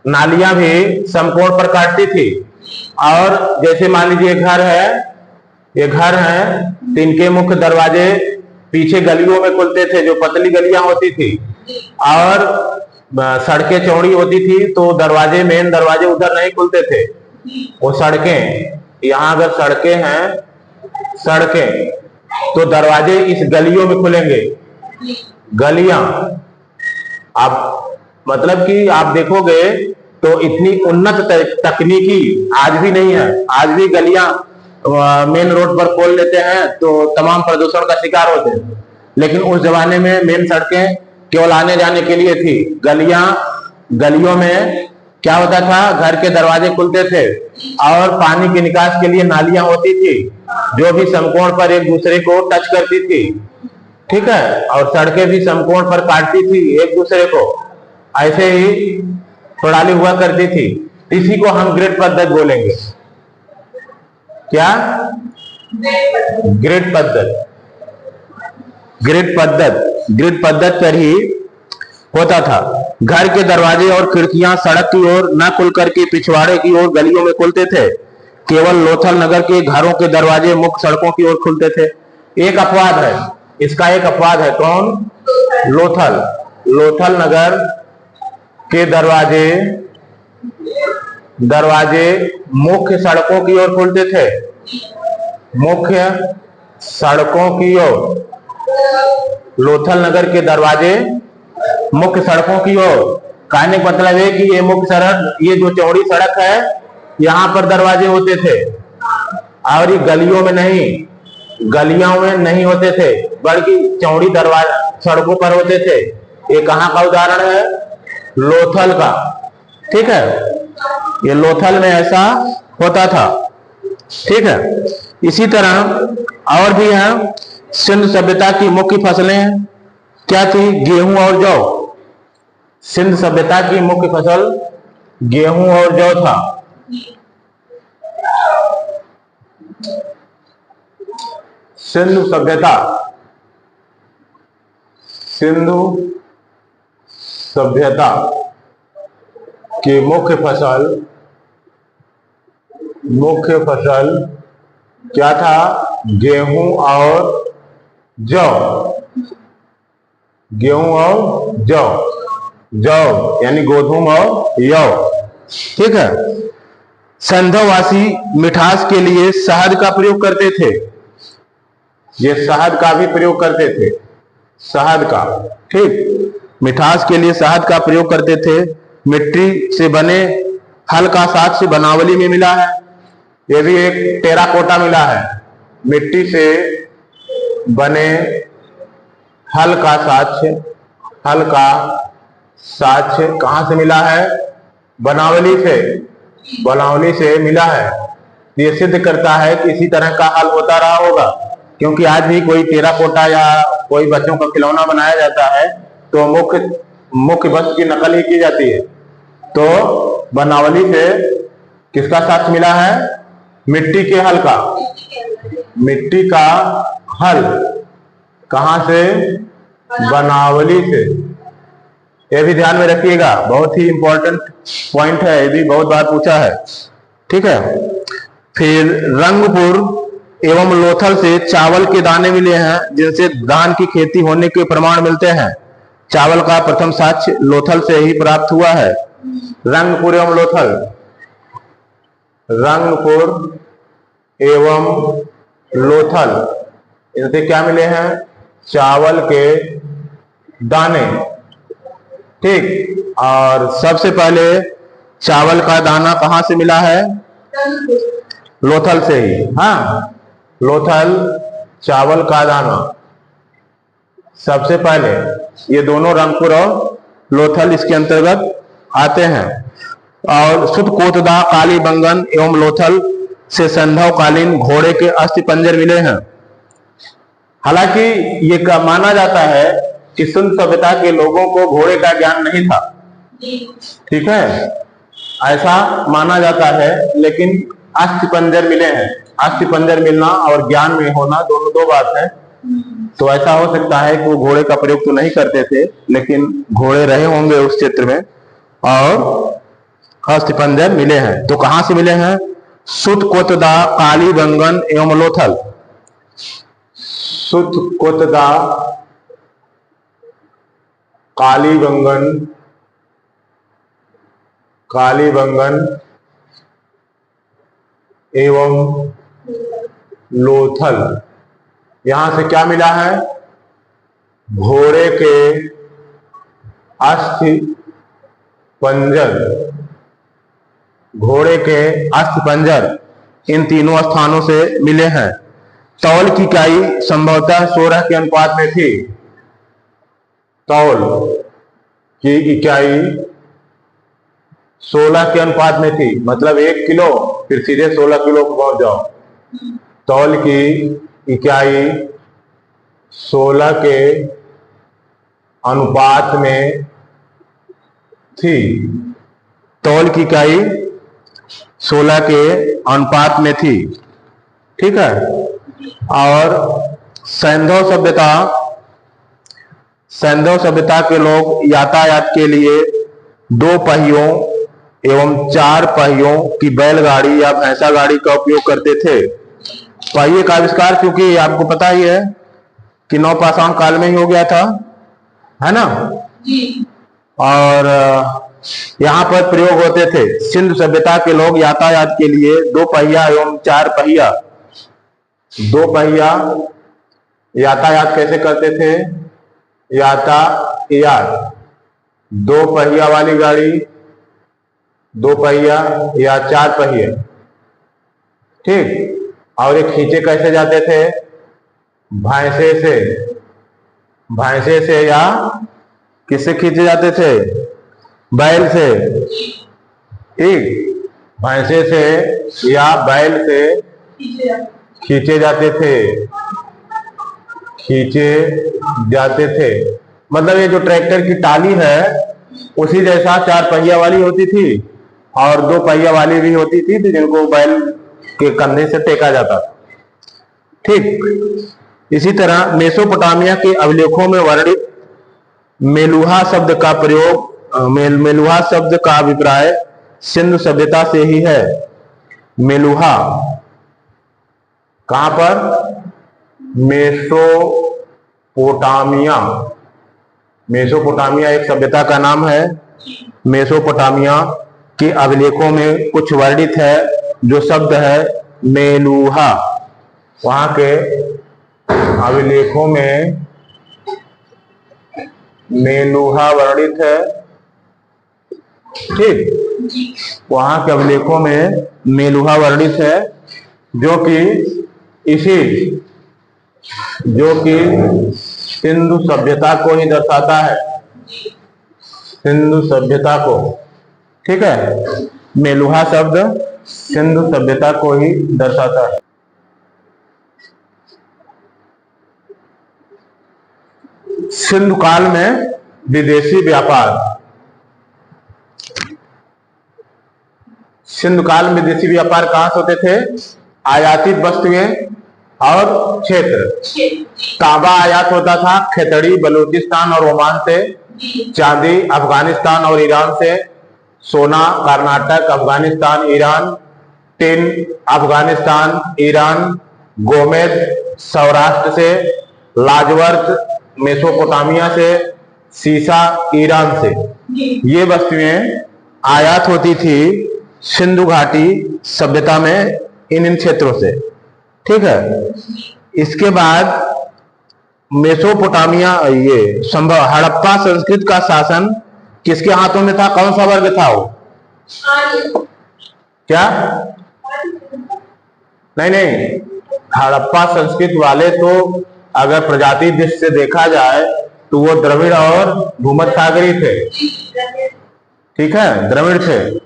नालियां भी समकोण पर काटती थी। और जैसे मान लीजिए घर है, ये घर है तो इनके मुख्य दरवाजे पीछे गलियों में खुलते थे, जो पतली गलियां होती थी, और सड़कें चौड़ी होती थी तो दरवाजे मेन दरवाजे उधर नहीं खुलते थे। वो सड़कें, यहाँ अगर सड़कें हैं, सड़कें तो दरवाजे इस गलियों में खुलेंगे। गलियां आप मतलब कि आप देखोगे तो इतनी उन्नत तकनीकी आज भी नहीं है। आज भी गलियां मेन रोड पर खोल लेते हैं तो तमाम प्रदूषण का शिकार होते हैं, लेकिन उस जमाने में मेन सड़कें केवल आने जाने के लिए थी। गलियों में क्या होता था, घर के दरवाजे खुलते थे और पानी के निकास के लिए नालियां होती थी जो भी समकोण पर एक दूसरे को टच करती थी, ठीक है, और सड़कें भी समकोण पर काटती थी एक दूसरे को। ऐसे ही प्रणाली हुआ करती थी। इसी को हम ग्रिड पद्धति बोलेंगे। क्या? ग्रिड पद्धति। ग्रिड पद्धति पर ही होता था। घर के दरवाजे और खिड़कियां सड़क की ओर न खुल करके पिछवाड़े की ओर गलियों में खुलते थे। केवल लोथल नगर के घरों के दरवाजे मुख्य सड़कों की ओर खुलते थे। एक अपवाद है, इसका एक अपवाद है। कौन? लोथल नगर के दरवाजे मुख्य सड़कों की ओर खुलते थे। मुख्य सड़कों की ओर लोथल नगर के दरवाजे मुख्य सड़कों की ओर। कहने का मतलब है कि ये मुख्य सड़क, ये जो चौड़ी सड़क है, यहाँ पर दरवाजे होते थे और ये गलियों में नहीं होते थे, बल्कि चौड़ी दरवाजा सड़कों पर होते थे। ये कहाँ का उदाहरण है? लोथल का। ठीक है, ये लोथल में ऐसा होता था। ठीक है, इसी तरह और भी है। सिंध सभ्यता की मुख्य फसलें क्या थी? गेहूं और जौ। सिंध सभ्यता की मुख्य फसल गेहूं और जौ था। सिंधु सभ्यता की मुख्य फसल क्या था? गेहूं और जौ। जौ यानी गोधूम और यौ। ठीक है, संधवासी मिठास के लिए शहद का प्रयोग करते थे। ये शहद का भी प्रयोग करते थे, शहद का। ठीक, मिठास के लिए शहद का प्रयोग करते थे। मिट्टी से बने हल का साक्ष्य बनावली में मिला है। ये भी एक टेराकोटा मिला है। मिट्टी से बने हल का साक्ष्य कहां से मिला है? बनावली से मिला है। ये सिद्ध करता है कि इसी तरह का हल होता रहा होगा, क्योंकि आज भी कोई टेराकोटा या कोई बच्चों का खिलौना बनाया जाता है तो मुख्य वस्तु की नकल ही की जाती है। तो बनावली से किसका साक्ष्य मिला है? मिट्टी के हल का। मिट्टी का हल कहां से? बनावली से। यह भी ध्यान में रखिएगा, बहुत ही इंपॉर्टेंट पॉइंट है, ये भी बहुत बार पूछा है। ठीक है, फिर रंगपुर एवं लोथल से चावल के दाने मिले हैं, जिनसे धान की खेती होने के प्रमाण मिलते हैं। चावल का प्रथम साक्ष्य लोथल से ही प्राप्त हुआ है। रंगपुर एवं लोथल, इनसे क्या मिले हैं? चावल के दाने। ठीक, और सबसे पहले चावल का दाना कहां से मिला है? लोथल से ही। हाँ, लोथल चावल का दाना सबसे पहले। ये दोनों रंगपुर और लोथल इसके अंतर्गत आते हैं। और शुद्ध कोतदा, काली बंगन एवं लोथल से संधव कालीन घोड़े के अस्थि पंजर मिले हैं। हालांकि ये माना जाता है कि सिंध सभ्यता के लोगों को घोड़े का ज्ञान नहीं था। ठीक है, ऐसा माना जाता है, लेकिन अस्थिपंजर मिले हैं। अस्थिपंजर मिलना और ज्ञान में होना दोनों दो बात है। तो ऐसा हो सकता है कि वो घोड़े का प्रयोग तो नहीं करते थे, लेकिन घोड़े रहे होंगे उस क्षेत्र में और अस्थिपंजर मिले हैं। तो कहां से मिले हैं? सुत कोतदा, कालीबंगन एवं लोथल। सुत कोतदा, कालीबंगन एवं लोथल। यहां से क्या मिला है? घोड़े के अस्थि पंजर, घोड़े के अस्थिपंजर इन तीनों स्थानों से मिले हैं। तौल की इकाई संभवतः 16 के अनुपात में थी। तौल की इकाई 16 के अनुपात में थी, मतलब 1 किलो फिर सीधे 16 किलो को पहुंच जाओ। तौल की इकाई 16 के अनुपात में थी। तौल की इकाई 16 के अनुपात में थी। ठीक है। और सैंधव सभ्यता के लोग यातायात के लिए 2 पहियों एवं 4 पहियों की बैलगाड़ी या भैंसा गाड़ी का उपयोग करते थे। पहिए का आविष्कार क्योंकि आपको पता ही है कि नवपाषाण काल में ही हो गया था, है ना जी। और यहाँ पर प्रयोग होते थे। सिंधु सभ्यता के लोग यातायात के लिए 2 पहिया एवं 4 पहिया, 2 पहिया यातायात कैसे करते थे? यातायात 2 पहिया वाली गाड़ी, 2 पहिया या 4 पहिया, ठीक। और ये खींचे कैसे जाते थे? भैंसे से या किससे खींचे जाते थे? बैल से, ठीक। भैंसे से या बैल से खींचे जाते थे। मतलब ये जो ट्रैक्टर की टाली है उसी जैसा 4 पहिया वाली होती थी और 2 पहिया वाली भी होती थी, जिनको बैल के कंधे से टेका जाता था, ठीक। इसी तरह मेसोपोटामिया के अभिलेखों में वर्णित मेलुहा शब्द का प्रयोग, मेलुहा शब्द का अभिप्राय सिंधु सभ्यता से ही है। मेलुहा कहां पर? मेसोपोटामिया एक सभ्यता का नाम है। मेसोपोटामिया के अभिलेखों में कुछ वर्णित है जो शब्द है मेलुहा। वहां के अभिलेखों में मेलुहा वर्णित है, ठीक। वहां के अभिलेखों में मेलुहा वर्णित है, जो कि सिंधु सभ्यता को ही दर्शाता है, सिंधु सभ्यता को, ठीक है। मेलुहा शब्द सिंधु सभ्यता को ही दर्शाता है। सिंधु काल में विदेशी व्यापार, सिंधु काल में विदेशी व्यापार कहां से होते थे? आयातित वस्तुएं और क्षेत्र। तांबा आयात होता था खेतड़ी बलूचिस्तान और ओमान से, चांदी अफगानिस्तान और ईरान से, सोना Karnataka Afghanistan Iran, tin Afghanistan Iran, गोमेद सौराष्ट्र से, लाजवर्त मेसोपोटामिया से, सीसा ईरान से। ये वस्तुएं आयात होती थी सिंधु घाटी सभ्यता में इन क्षेत्रों से, ठीक है। इसके बाद मेसोपोटामिया, ये संभव हड़प्पा संस्कृत का शासन किसके हाथों में था? कौन सा वर्ग था वो? क्या? नहीं, हड़प्पा संस्कृत वाले तो अगर प्रजाति दृष्टि से देखा जाए तो वो द्रविड़ और भूमध्यसागरीय थे, ठीक है, द्रविड़ थे,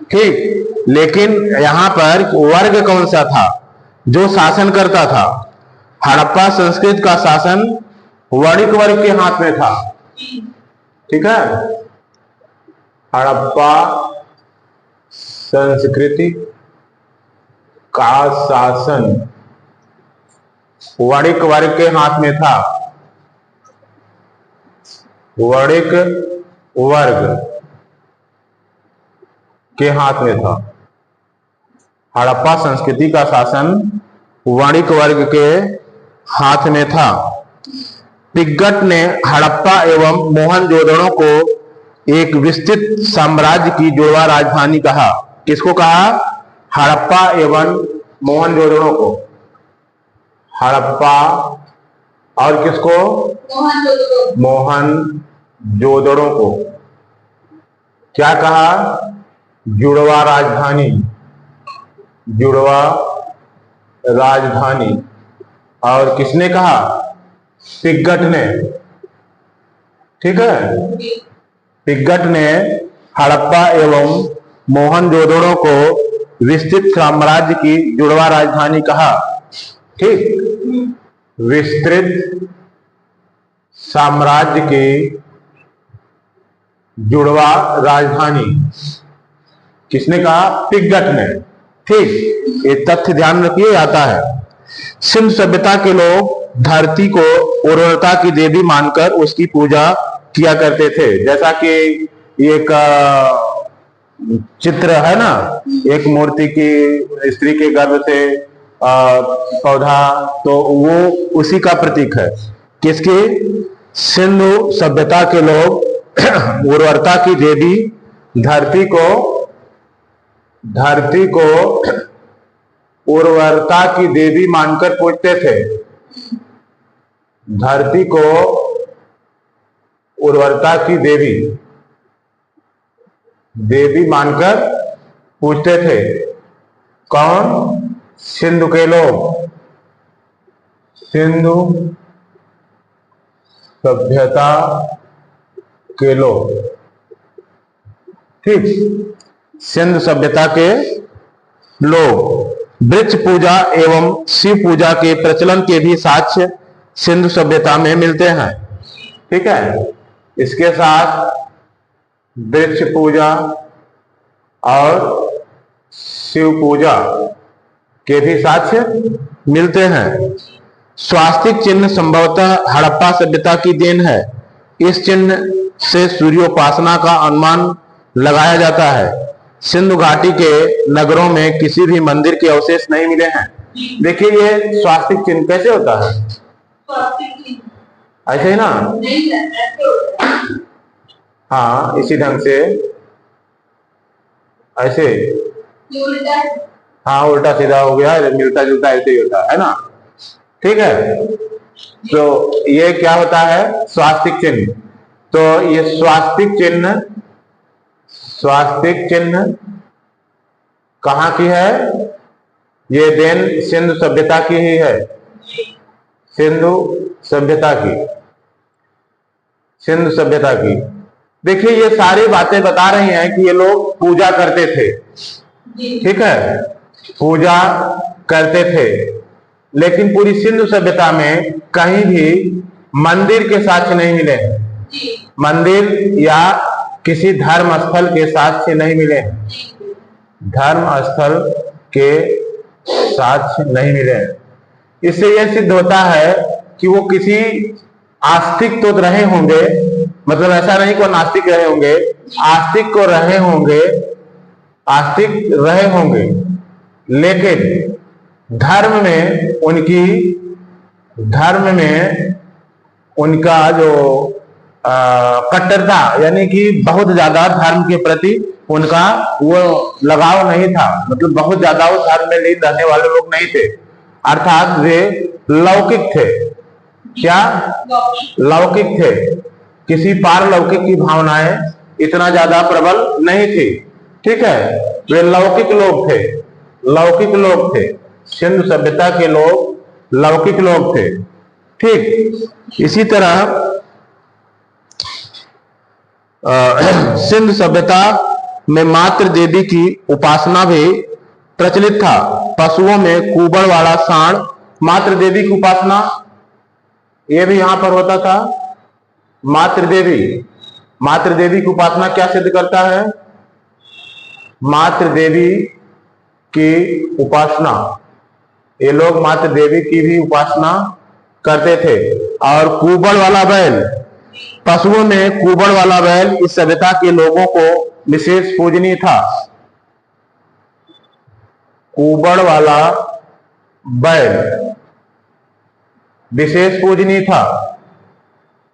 ठीक। लेकिन यहाँ पर वर्ग कौन सा था जो शासन करता था? हड़प्पा संस्कृत का शासन वणिक वर्ग के हाथ में था, ठीक है। हड़प्पा संस्कृति का शासन वणिक वर्ग के हाथ में था। वणिक वर्ग के हाथ में था। हड़प्पा संस्कृति का शासन वणिक वर्ग के हाथ में था। पिग्गट ने हड़प्पा एवं मोहनजोदड़ो को एक विस्तृत साम्राज्य की जुड़वा राजधानी कहा। किसको कहा? हड़प्पा एवं मोहनजोदड़ो को। हड़प्पा और किसको? मोहनजोदड़ो को क्या कहा? जुड़वा राजधानी। जुड़वा राजधानी। और किसने कहा? पिग्गट ने। ठीक है, पिग्गट ने हड़प्पा एवं मोहनजोदड़ो को विस्तृत साम्राज्य की जुड़वा राजधानी कहा। ठीक, विस्तृत साम्राज्य की जुड़वा राजधानी किसने कहा? पिग्गट ने। ठीक, ये तथ्य ध्यान रखिए, आता है। सिंधु सभ्यता के लोग धरती को उर्वरता की देवी मानकर उसकी पूजा किया करते थे। जैसा कि एक चित्र है ना, एक मूर्ति की स्त्री के गर्भ से पौधा, तो वो उसी का प्रतीक है। किसकी? सिंधु सभ्यता के लोग उर्वरता की देवी धरती को उर्वरता की देवी मानकर पूजते थे। धरती को उर्वरता की देवी मानकर पूजते थे। कौन? सिंधु के लोग। सिंधु सभ्यता के लोग। ठीक, सिंधु सभ्यता के लोग। वृक्ष पूजा एवं शिव पूजा के प्रचलन के भी साक्ष्य सिंधु सभ्यता में मिलते हैं। ठीक है, इसके साथ वृक्ष पूजा और शिव पूजा के भी साक्ष्य मिलते हैं। स्वास्तिक चिन्ह संभवतः हड़प्पा सभ्यता की देन है। इस चिन्ह से सूर्योपासना का अनुमान लगाया जाता है। सिंधु घाटी के नगरों में किसी भी मंदिर के अवशेष नहीं मिले हैं। देखिए, ये स्वास्तिक चिन्ह कैसे होता है? ऐसे ही ना? हाँ, इसी ढंग से ऐसे। हाँ, उल्टा सीधा हो गया, मिलता जुलता ऐसे ही होता है ना? ठीक है, तो ये क्या होता है? स्वास्तिक चिन्ह। तो ये स्वास्तिक चिन्ह कहाँ की है? ये देन सिंधु सभ्यता की ही है। सिंधु सभ्यता की। देखिए, ये सारी बातें बता रही हैं कि ये लोग पूजा करते थे। ठीक है, पूजा करते थे, लेकिन पूरी सिंधु सभ्यता में कहीं भी मंदिर के साक्ष्य नहीं मिले। मंदिर या किसी धर्म स्थल के साक्ष्य नहीं मिले। धर्म स्थल के साक्ष्य नहीं मिले। इससे यह सिद्ध होता है कि वो किसी आस्तिक तो रहे होंगे, मतलब ऐसा नहीं कि वो नास्तिक रहे होंगे, आस्तिक रहे होंगे, लेकिन धर्म में उनका जो कट्टरता, यानी कि बहुत ज्यादा धर्म के प्रति उनका वो लगाव नहीं था। मतलब बहुत ज्यादा वो धर्म में लीन रहने वाले लोग नहीं थे। अर्थात वे लौकिक थे। क्या? लौकिक थे। किसी पारलौकिक की भावनाएं इतना ज्यादा प्रबल नहीं थी। ठीक है, वे लौकिक लोग थे। सिंधु सभ्यता के लोग लौकिक लोग थे। ठीक, इसी तरह सिंधु सभ्यता में मातृ देवी की उपासना भी प्रचलित था। पशुओं में कुबड़ वाला सांड मातृ देवी की उपासना, यह भी यहां पर होता था। मातृ देवी की उपासना क्या सिद्ध करता है? मातृ देवी की उपासना, ये लोग मातृ देवी की भी उपासना करते थे। और कुबड़ वाला बैल, पशुओं में कुबड़ वाला बैल इस सभ्यता के लोगों को विशेष पूजनीय था। कुबड़ वाला बैल विशेष पूजनीय था,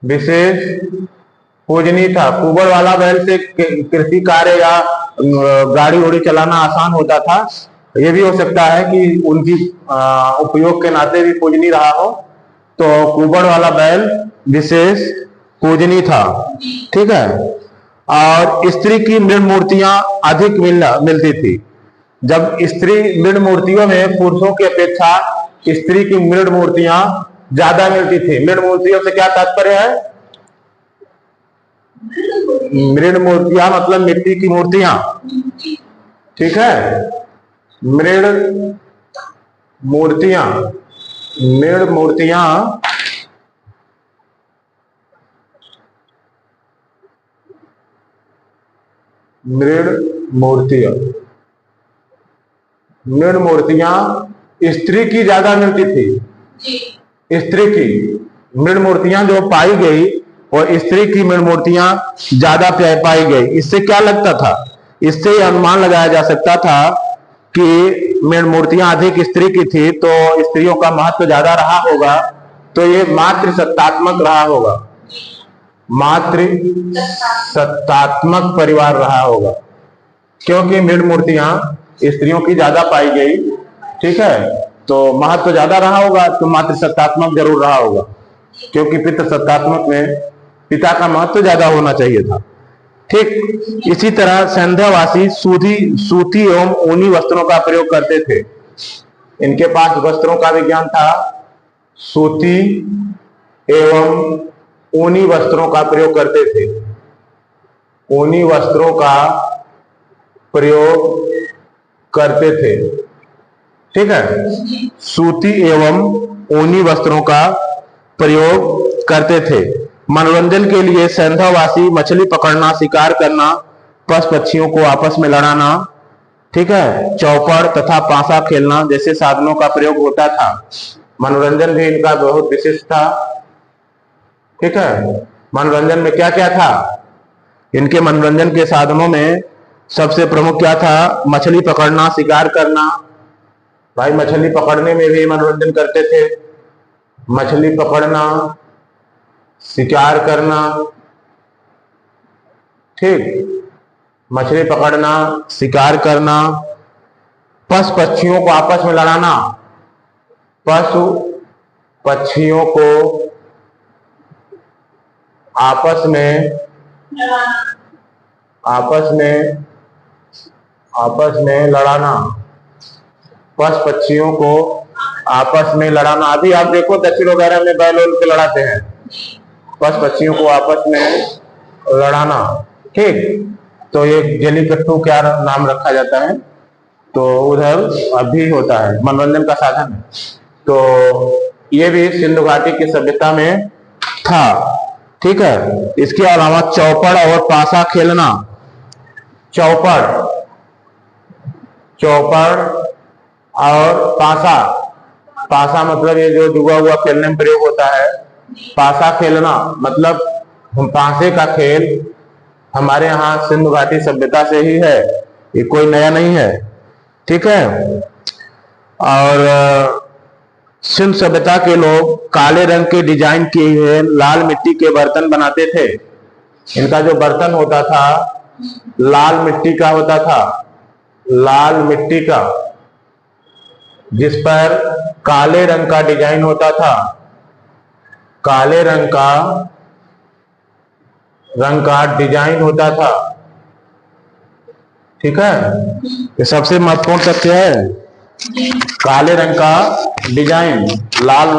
विशेष पूजनीय था। कुबड़ वाला बैल से कृषि कार्य या गाड़ी उड़ी चलाना आसान होता था। यह भी हो सकता है कि उनकी उपयोग के नाते भी पूजनीय रहा हो। तो कुबड़ वाला बैल विशेष पूजनीय था, ठीक है। और स्त्री की मृण मूर्तियां अधिक मिलती थी। जब स्त्री मृण मूर्तियों में पुरुषों की अपेक्षा स्त्री की मृण मूर्तियां ज्यादा मिलती थी। मृण मूर्तियों से क्या तात्पर्य है? मृण मूर्तियां मतलब मिट्टी की मूर्तियां, ठीक है। मृण मूर्तियां, मृण मूर्तियां मृण मूर्तियां मृण मूर्तियां स्त्री की ज्यादा मिलती थी। स्त्री की मृण मूर्तियां जो पाई गई और स्त्री की मृण मूर्तियां ज्यादा पाई गई। इससे क्या लगता था? इससे अनुमान लगाया जा सकता था कि मृण मूर्तियां अधिक स्त्री की थी तो स्त्रियों का महत्व ज्यादा रहा होगा। तो ये मातृ सत्तात्मक रहा होगा, मातृ सत्तात्मक परिवार रहा होगा, क्योंकि मृण मूर्तियां स्त्रियों की ज्यादा पाई गई, ठीक है। तो महत्व ज्यादा रहा होगा, तो मातृ सत्तात्मक जरूर रहा होगा, क्योंकि पितृ सत्तात्मक में पिता का महत्व ज्यादा होना चाहिए था, ठीक। इसी तरह संध्यावासी सूती एवं ऊनी वस्त्रों का प्रयोग करते थे। इनके पास वस्त्रों का विज्ञान था। सूती एवं ऊनी वस्त्रों का प्रयोग करते थे। ऊनी वस्त्रों का प्रयोग करते थे, ठीक है। सूती एवं ऊनी वस्त्रों का प्रयोग करते थे। मनोरंजन के लिए संध्यावासी मछली पकड़ना, शिकार करना, पशु पक्षियों को आपस में लड़ाना, ठीक है, चौपड़ तथा पासा खेलना जैसे साधनों का प्रयोग होता था। मनोरंजन भी इनका बहुत विशिष्ट था, ठीक है। मनोरंजन में क्या क्या था? इनके मनोरंजन के साधनों में सबसे प्रमुख क्या था? मछली पकड़ना, शिकार करना। भाई मछली पकड़ने में भी मनोरंजन करते थे। मछली पकड़ना, शिकार करना, ठीक, मछली पकड़ना, शिकार करना, पशु पक्षियों को आपस में लड़ाना, पशु पक्षियों को आपस में लड़ाना, पशु पक्षियों को आपस में लड़ाना। अभी आप देखो दक्षिण वगैरह में बैल के लड़ाते हैं, पशु पक्षियों को आपस में लड़ाना, ठीक। तो ये जलीकट्टू क्या नाम रखा जाता है, तो उधर अभी होता है, मनोरंजन का साधन है। तो ये भी सिंधु घाटी की सभ्यता में था, ठीक है। इसके अलावा चौपड़ और पासा खेलना। चौपड़ और पासा मतलब ये जो जुआ हुआ खेलने में प्रयोग होता है। पासा खेलना मतलब पासे का खेल हमारे यहाँ सिंधु घाटी सभ्यता से ही है, ये कोई नया नहीं है, ठीक है। और सिंधु सभ्यता के लोग काले रंग के डिजाइन किए हुए लाल मिट्टी के बर्तन बनाते थे। इनका जो बर्तन होता था लाल मिट्टी का होता था, लाल मिट्टी का, जिस पर काले रंग का डिजाइन होता था, काले रंग का डिजाइन होता था, ठीक है। ये सबसे महत्वपूर्ण तथ्य है, काले रंग का डिजाइन, लाल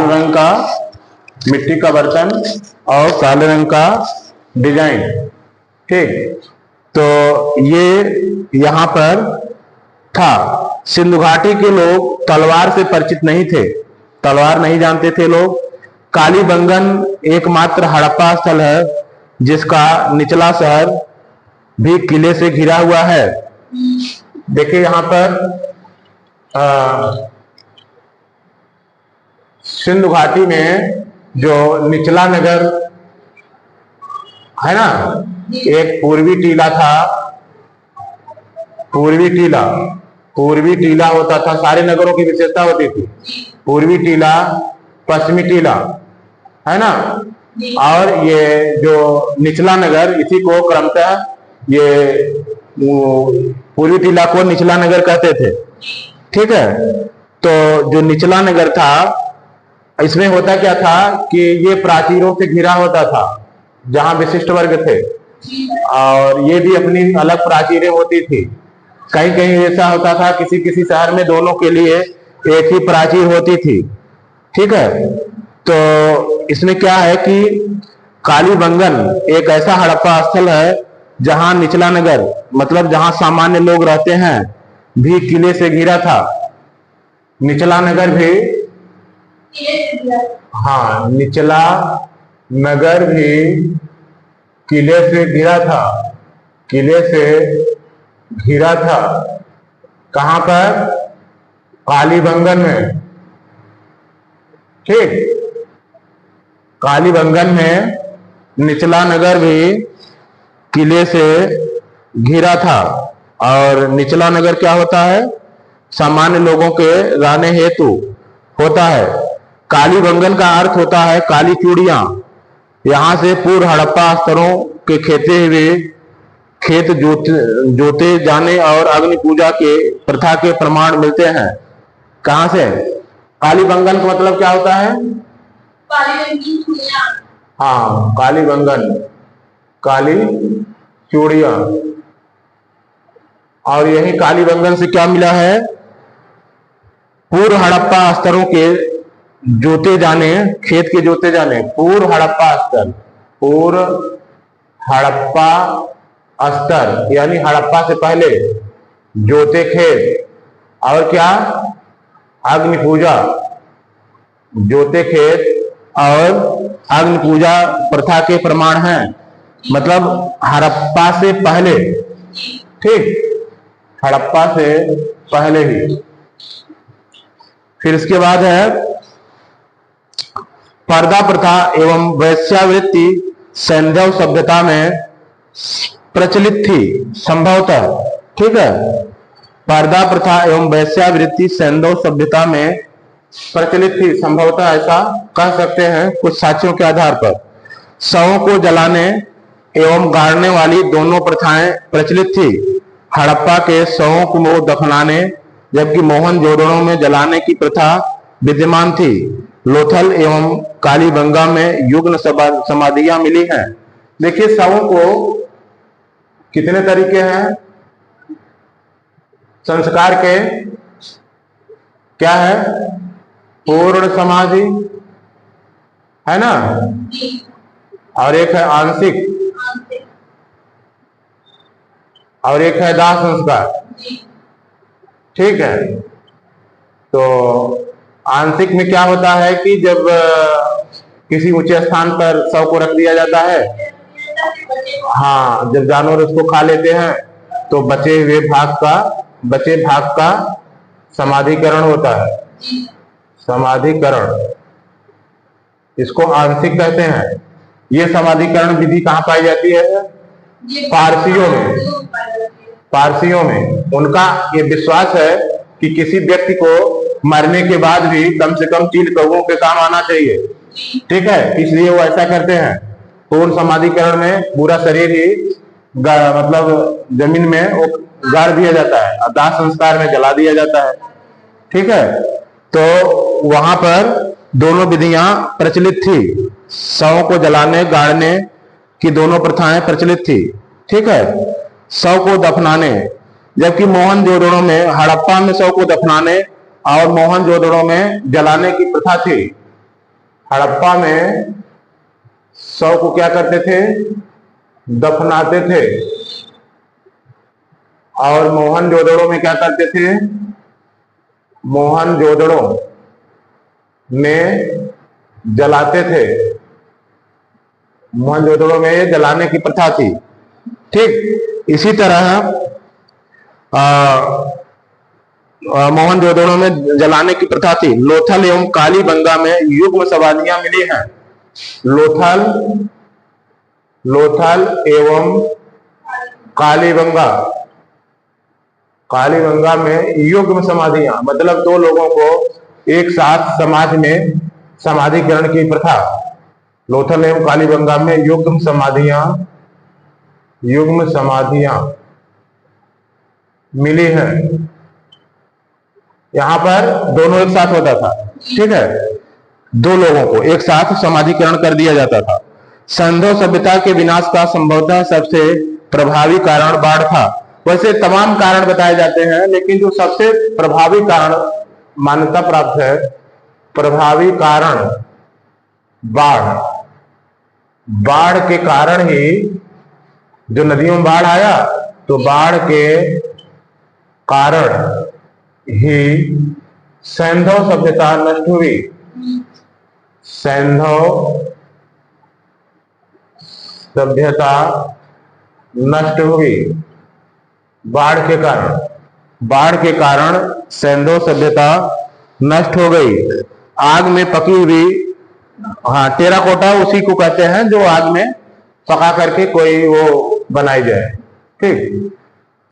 रंग का मिट्टी का बर्तन और काले रंग का डिजाइन, ठीक। तो ये यहाँ पर था। सिंधु घाटी के लोग तलवार से परिचित नहीं थे, तलवार नहीं जानते थे लोग। कालीबंगन एकमात्र हड़प्पा स्थल है जिसका निचला शहर भी किले से घिरा हुआ है। देखिए यहां पर सिंधु घाटी में जो निचला नगर है ना, एक पूर्वी टीला था, पूर्वी टीला होता था, सारे नगरों की विशेषता होती थी, पूर्वी टीला, पश्चिमी टीला, है ना, और ये जो निचला नगर, इसी को क्रमशः ये पूर्वी टीला को निचला नगर कहते थे। ठीक है, तो जो निचला नगर था, इसमें होता क्या था कि ये प्राचीरों से घिरा होता था, जहां विशिष्ट वर्ग थे, और ये भी अपनी अलग प्राचीरें होती थी। कहीं कहीं ऐसा होता था, किसी किसी शहर में दोनों के लिए एक ही प्राचीर होती थी। ठीक है, तो इसमें क्या है कि कालीबंगन एक ऐसा हड़प्पा स्थल है जहां निचला नगर, मतलब जहां सामान्य लोग रहते हैं, भी किले से घिरा था। निचला नगर भी, हाँ, निचला नगर भी किले से घिरा था, किले से घिरा था। कहां पर? कालीबंगन में। ठीक, कालीबंगन में निचला नगर भी किले से घिरा था। और निचला नगर क्या होता है? सामान्य लोगों के रहने हेतु होता है। कालीबंगन का अर्थ होता है काली चूड़ियां। यहां से पूर्व हड़प्पा स्तरों के खेत जोते जाने और अग्नि पूजा के प्रथा के प्रमाण मिलते हैं। कहां से? कालीबंगन का मतलब क्या होता है? हाँ, कालीबंगन, काली चूड़ियां। और यही कालीबंगन से क्या मिला है? पूर्व हड़प्पा स्तरों के जोते जाने, खेत के जोते जाने, पूर्व हड़प्पा स्तर, पूर्व हड़प्पा स्तर यानी हड़प्पा से पहले जोते खेत, और क्या? अग्नि पूजा, जोते खेत और अग्नि पूजा प्रथा के प्रमाण हैं, मतलब हड़प्पा से पहले। ठीक, हड़प्पा से पहले ही। फिर इसके बाद है पर्दा प्रथा एवं वैश्यावृत्ति सैंधव सभ्यता में प्रचलित थी संभवतः। ठीक है, पर्दा प्रथा एवं वैश्यावृत्ति सैंधव सभ्यता में प्रचलित थी संभवतः, ऐसा कह सकते हैं कुछ साक्ष्यों के आधार पर। शवों को जलाने एवं गाड़ने वाली दोनों प्रथाएं प्रचलित थी। हड़प्पा के शवों को दफनाने जबकि मोहनजोदड़ो में जलाने की प्रथा विद्यमान थी। लोथल एवं कालीबंगा में युग्म समाधियां मिली हैं। देखिए शवों को कितने तरीके हैं संस्कार के? क्या है? पूर्ण समाधि है ना, और एक है आंशिक, और एक है दाह संस्कार। ठीक है, तो आंशिक में क्या होता है कि जब किसी ऊंचे स्थान पर शव को रख दिया जाता है, हाँ, जब जानवर उसको खा लेते हैं तो बचे भाग का समाधिकरण होता है, समाधिकरण, इसको आंशिक कहते हैं। ये समाधिकरण विधि कहाँ पाई जाती है? पारसियों में। उनका ये विश्वास है कि किसी व्यक्ति को मरने के बाद भी कम से कम 3 कौओं के काम आना चाहिए। ठीक है, इसलिए वो ऐसा करते हैं। पूर्ण समाधिकरण में पूरा शरीर ही मतलब जमीन में वो गाड़ दिया जाता है और दाह संस्कार में जला दिया जाता है। ठीक है, तो वहां पर दोनों विधियां प्रचलित थी, शव को जलाने गाड़ने की दोनों प्रथाएं प्रचलित थी। ठीक है, शव को दफनाने, जबकि मोहनजोदड़ो में, हड़प्पा में शव को दफनाने और मोहनजोदड़ो में जलाने की प्रथा थी। हड़प्पा में शव को क्या करते थे? दफनाते थे, और मोहनजोदड़ो में क्या करते थे? मोहनजोदड़ो में जलाते थे, मोहनजोदड़ो में जलाने की प्रथा थी। ठीक, इसी तरह मोहनजोदड़ो में जलाने की प्रथा थी। लोथल एवं कालीबंगा में युग्म समाधियां मिली हैं। लोथल एवं कालीबंगा में युग्म समाधियां, मतलब दो लोगों को एक साथ समाज में समाधिकरण की प्रथा। लोथल एवं कालीबंगा में युग्म समाधियां मिली हैं। यहां पर दोनों एक साथ होता था, ठीक है, दो लोगों को एक साथ समाधिकरण कर दिया जाता था। सिंधु सभ्यता के विनाश का संभवतः सबसे प्रभावी कारण बाढ़ था। वैसे तमाम कारण बताए जाते हैं, लेकिन जो सबसे प्रभावी कारण मान्यता प्राप्त है, प्रभावी कारण बाढ़ के कारण ही, जो नदियों में बाढ़ आया तो बाढ़ के कारण ही सिंधु सभ्यता नष्ट हुई। सिंधु सभ्यता नष्ट हुई बाढ़ के कारण सिंधु सभ्यता नष्ट हो गई। आग में पकी हुई, हाँ, टेराकोटा उसी को कहते हैं जो आग में पका करके कोई वो बनाई जाए, ठीक।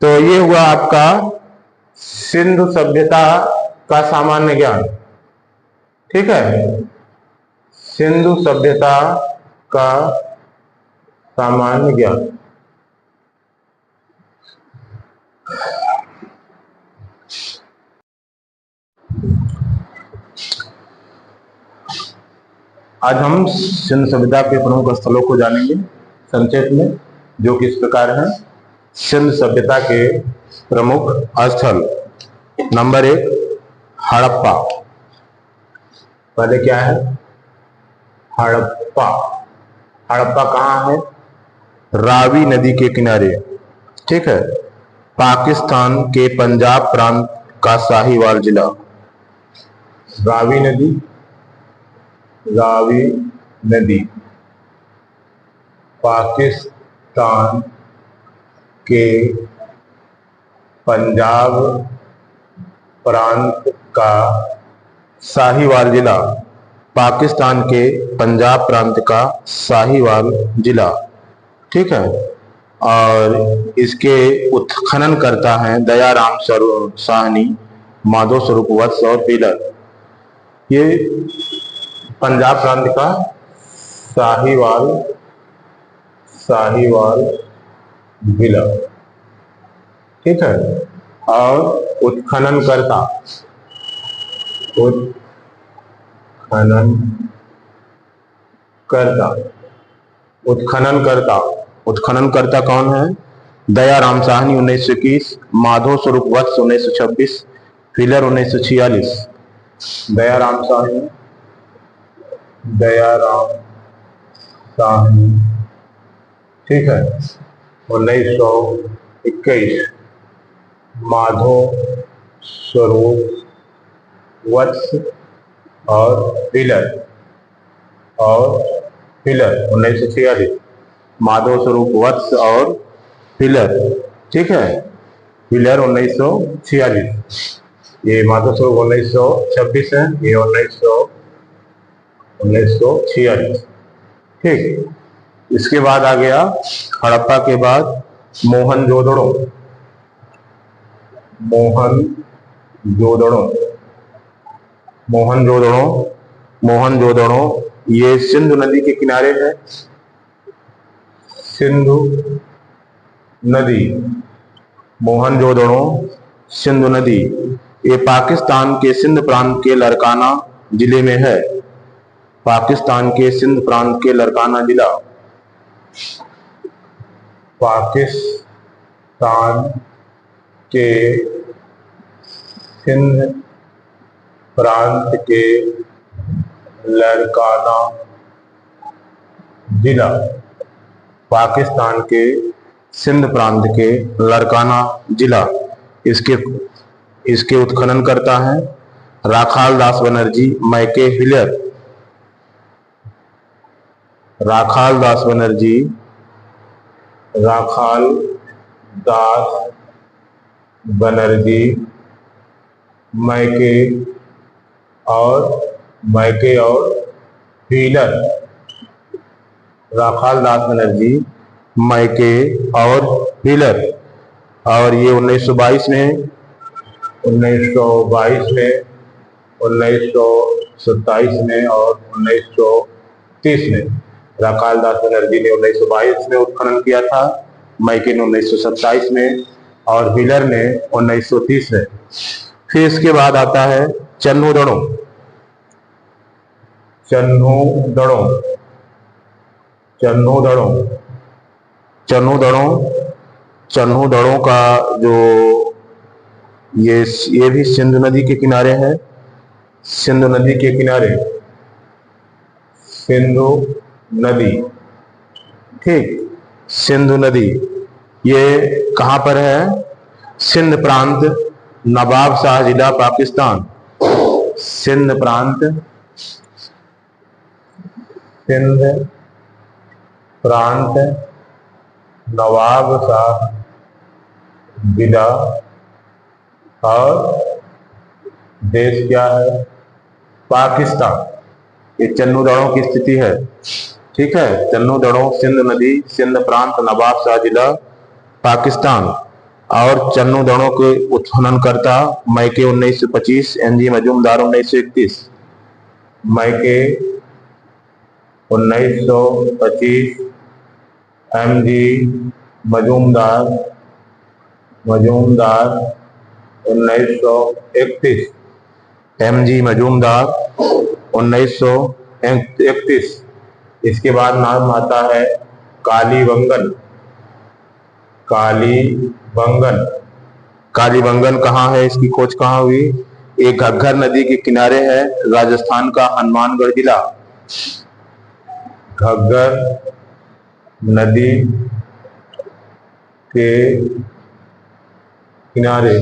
तो ये हुआ आपका सिंधु सभ्यता का सामान्य ज्ञान, ठीक है, सिंधु सभ्यता का सामान्य ज्ञान। आज हम सिंधु सभ्यता के प्रमुख स्थलों को जानेंगे संक्षेप में, जो कि इस प्रकार हैं। सिंधु सभ्यता के प्रमुख स्थल, नंबर 1 हड़प्पा। पहले क्या है? हड़प्पा कहाँ है? रावी नदी के किनारे, ठीक है, पाकिस्तान के पंजाब प्रांत का साहिवाल जिला। रावी नदी पाकिस्तान के पंजाब प्रांत का साहिवाल जिला, पाकिस्तान के पंजाब प्रांत का साहिवाल जिला, ठीक है। और इसके उत्खनन करता है दयाराम साहनी, माधव स्वरूप वत्स और पीलर। ये पंजाब प्रांत का साहिवाल जिला, ठीक है। और उत्खनन करता कौन है? दयाराम साहनी 1921, माधव स्वरूप वत्स 1926, फिलर 1946। दयाराम साहनी 1921, माधव स्वरूप वत्स और फिलर 1946, माधव स्वरूप वत्स और फिलर, ठीक है, फिलर 1946। ये माधव स्वरूप 1926 है, ये 1946, ठीक। इसके बाद आ गया हड़प्पा के बाद मोहनजोदड़ो ये सिंधु नदी के किनारे है। मोहनजोदड़ो सिंधु नदी, ये पाकिस्तान के सिंध प्रांत के लरकाना जिले में है। पाकिस्तान के सिंध प्रांत के लरकाना जिला, पाकिस्तान के सिंध प्रांत के लरकाना जिला, पाकिस्तान के सिंध प्रांत के लरकाना जिला। इसके उत्खनन करता है राखाल दास बनर्जी, मैके हिलर। राखाल दास बनर्जी मैके और व्हीलर। राखाल दास बनर्जी, मैके और व्हीलर। और ये 1922 में, 1922 में, 1927 में और 1930 में। राखाल दास बनर्जी ने 1922 में उत्खनन किया था, मैके ने 1927 में और व्हीलर ने 1930 में। फिर इसके बाद आता है चन्हूदड़ो। चन्हूदड़ो चन्हूदड़ो चन्हूदड़ो चन्हूदड़ो का जो ये भी सिंधु नदी के किनारे है। सिंधु नदी के किनारे, सिंधु नदी, ठीक, सिंधु नदी ये कहां पर है? सिंध प्रांत, नवाब शाह जिला, पाकिस्तान। सिंध प्रांत, सिंध प्रांत, नवाब शाह जिला और देश क्या है? पाकिस्तान। ये चन्हूदड़ो की स्थिति है, ठीक है। चन्हूदड़ो, सिंध नदी, सिंध प्रांत, नवाब शाह जिला, पाकिस्तान। और चन्हूदड़ो के उत्खननकर्ता मैके 1925, एनजी मजूमदार 1931। मैके 1925, एमजी मजूमदार 1931। एमजी मजूमदार 1931। इसके बाद नाम आता है कालीबंगन। कालीबंगन, कालीबंगन कहाँ है? इसकी खोज कहाँ हुई? ये घग्गर नदी के किनारे है, राजस्थान का हनुमानगढ़ जिला। घग्गर नदी के किनारे,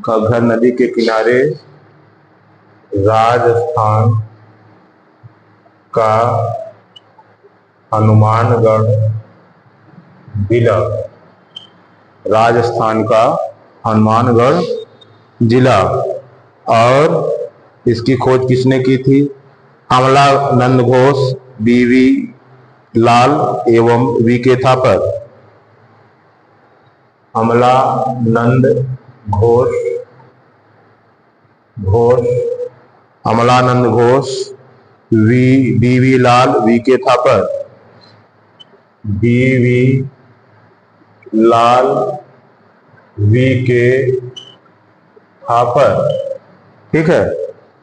घग्गर नदी के किनारे राजस्थान का हनुमानगढ़ जिला। राजस्थान का हनुमानगढ़ जिला। और इसकी खोज किसने की थी? अमलानंद घोष, बीवी लाल एवं वीके थापर। अमलानंद घोष, अमलानंद घोष, बीवी लाल, वीके थापर। बीवी लाल, वीके थापर, ठीक है।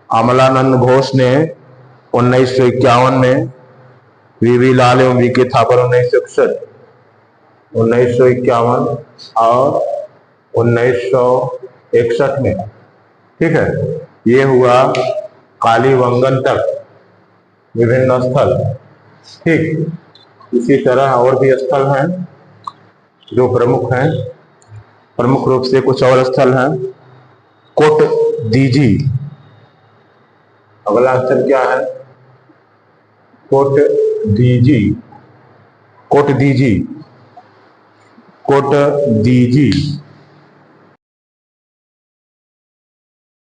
अमलानंद घोष ने 1951 में, वीवी लाल एवं वीके थापर 1961, 1951 और 1961 में, ठीक है। ये हुआ कालीबंगन तक विभिन्न स्थल, ठीक। इसी तरह और भी स्थल हैं जो प्रमुख हैं। प्रमुख रूप से कुछ और स्थल हैं। कोट दीजी, अगला स्थल क्या है? कोट दीजी। कोट दीजी, कोट दीजी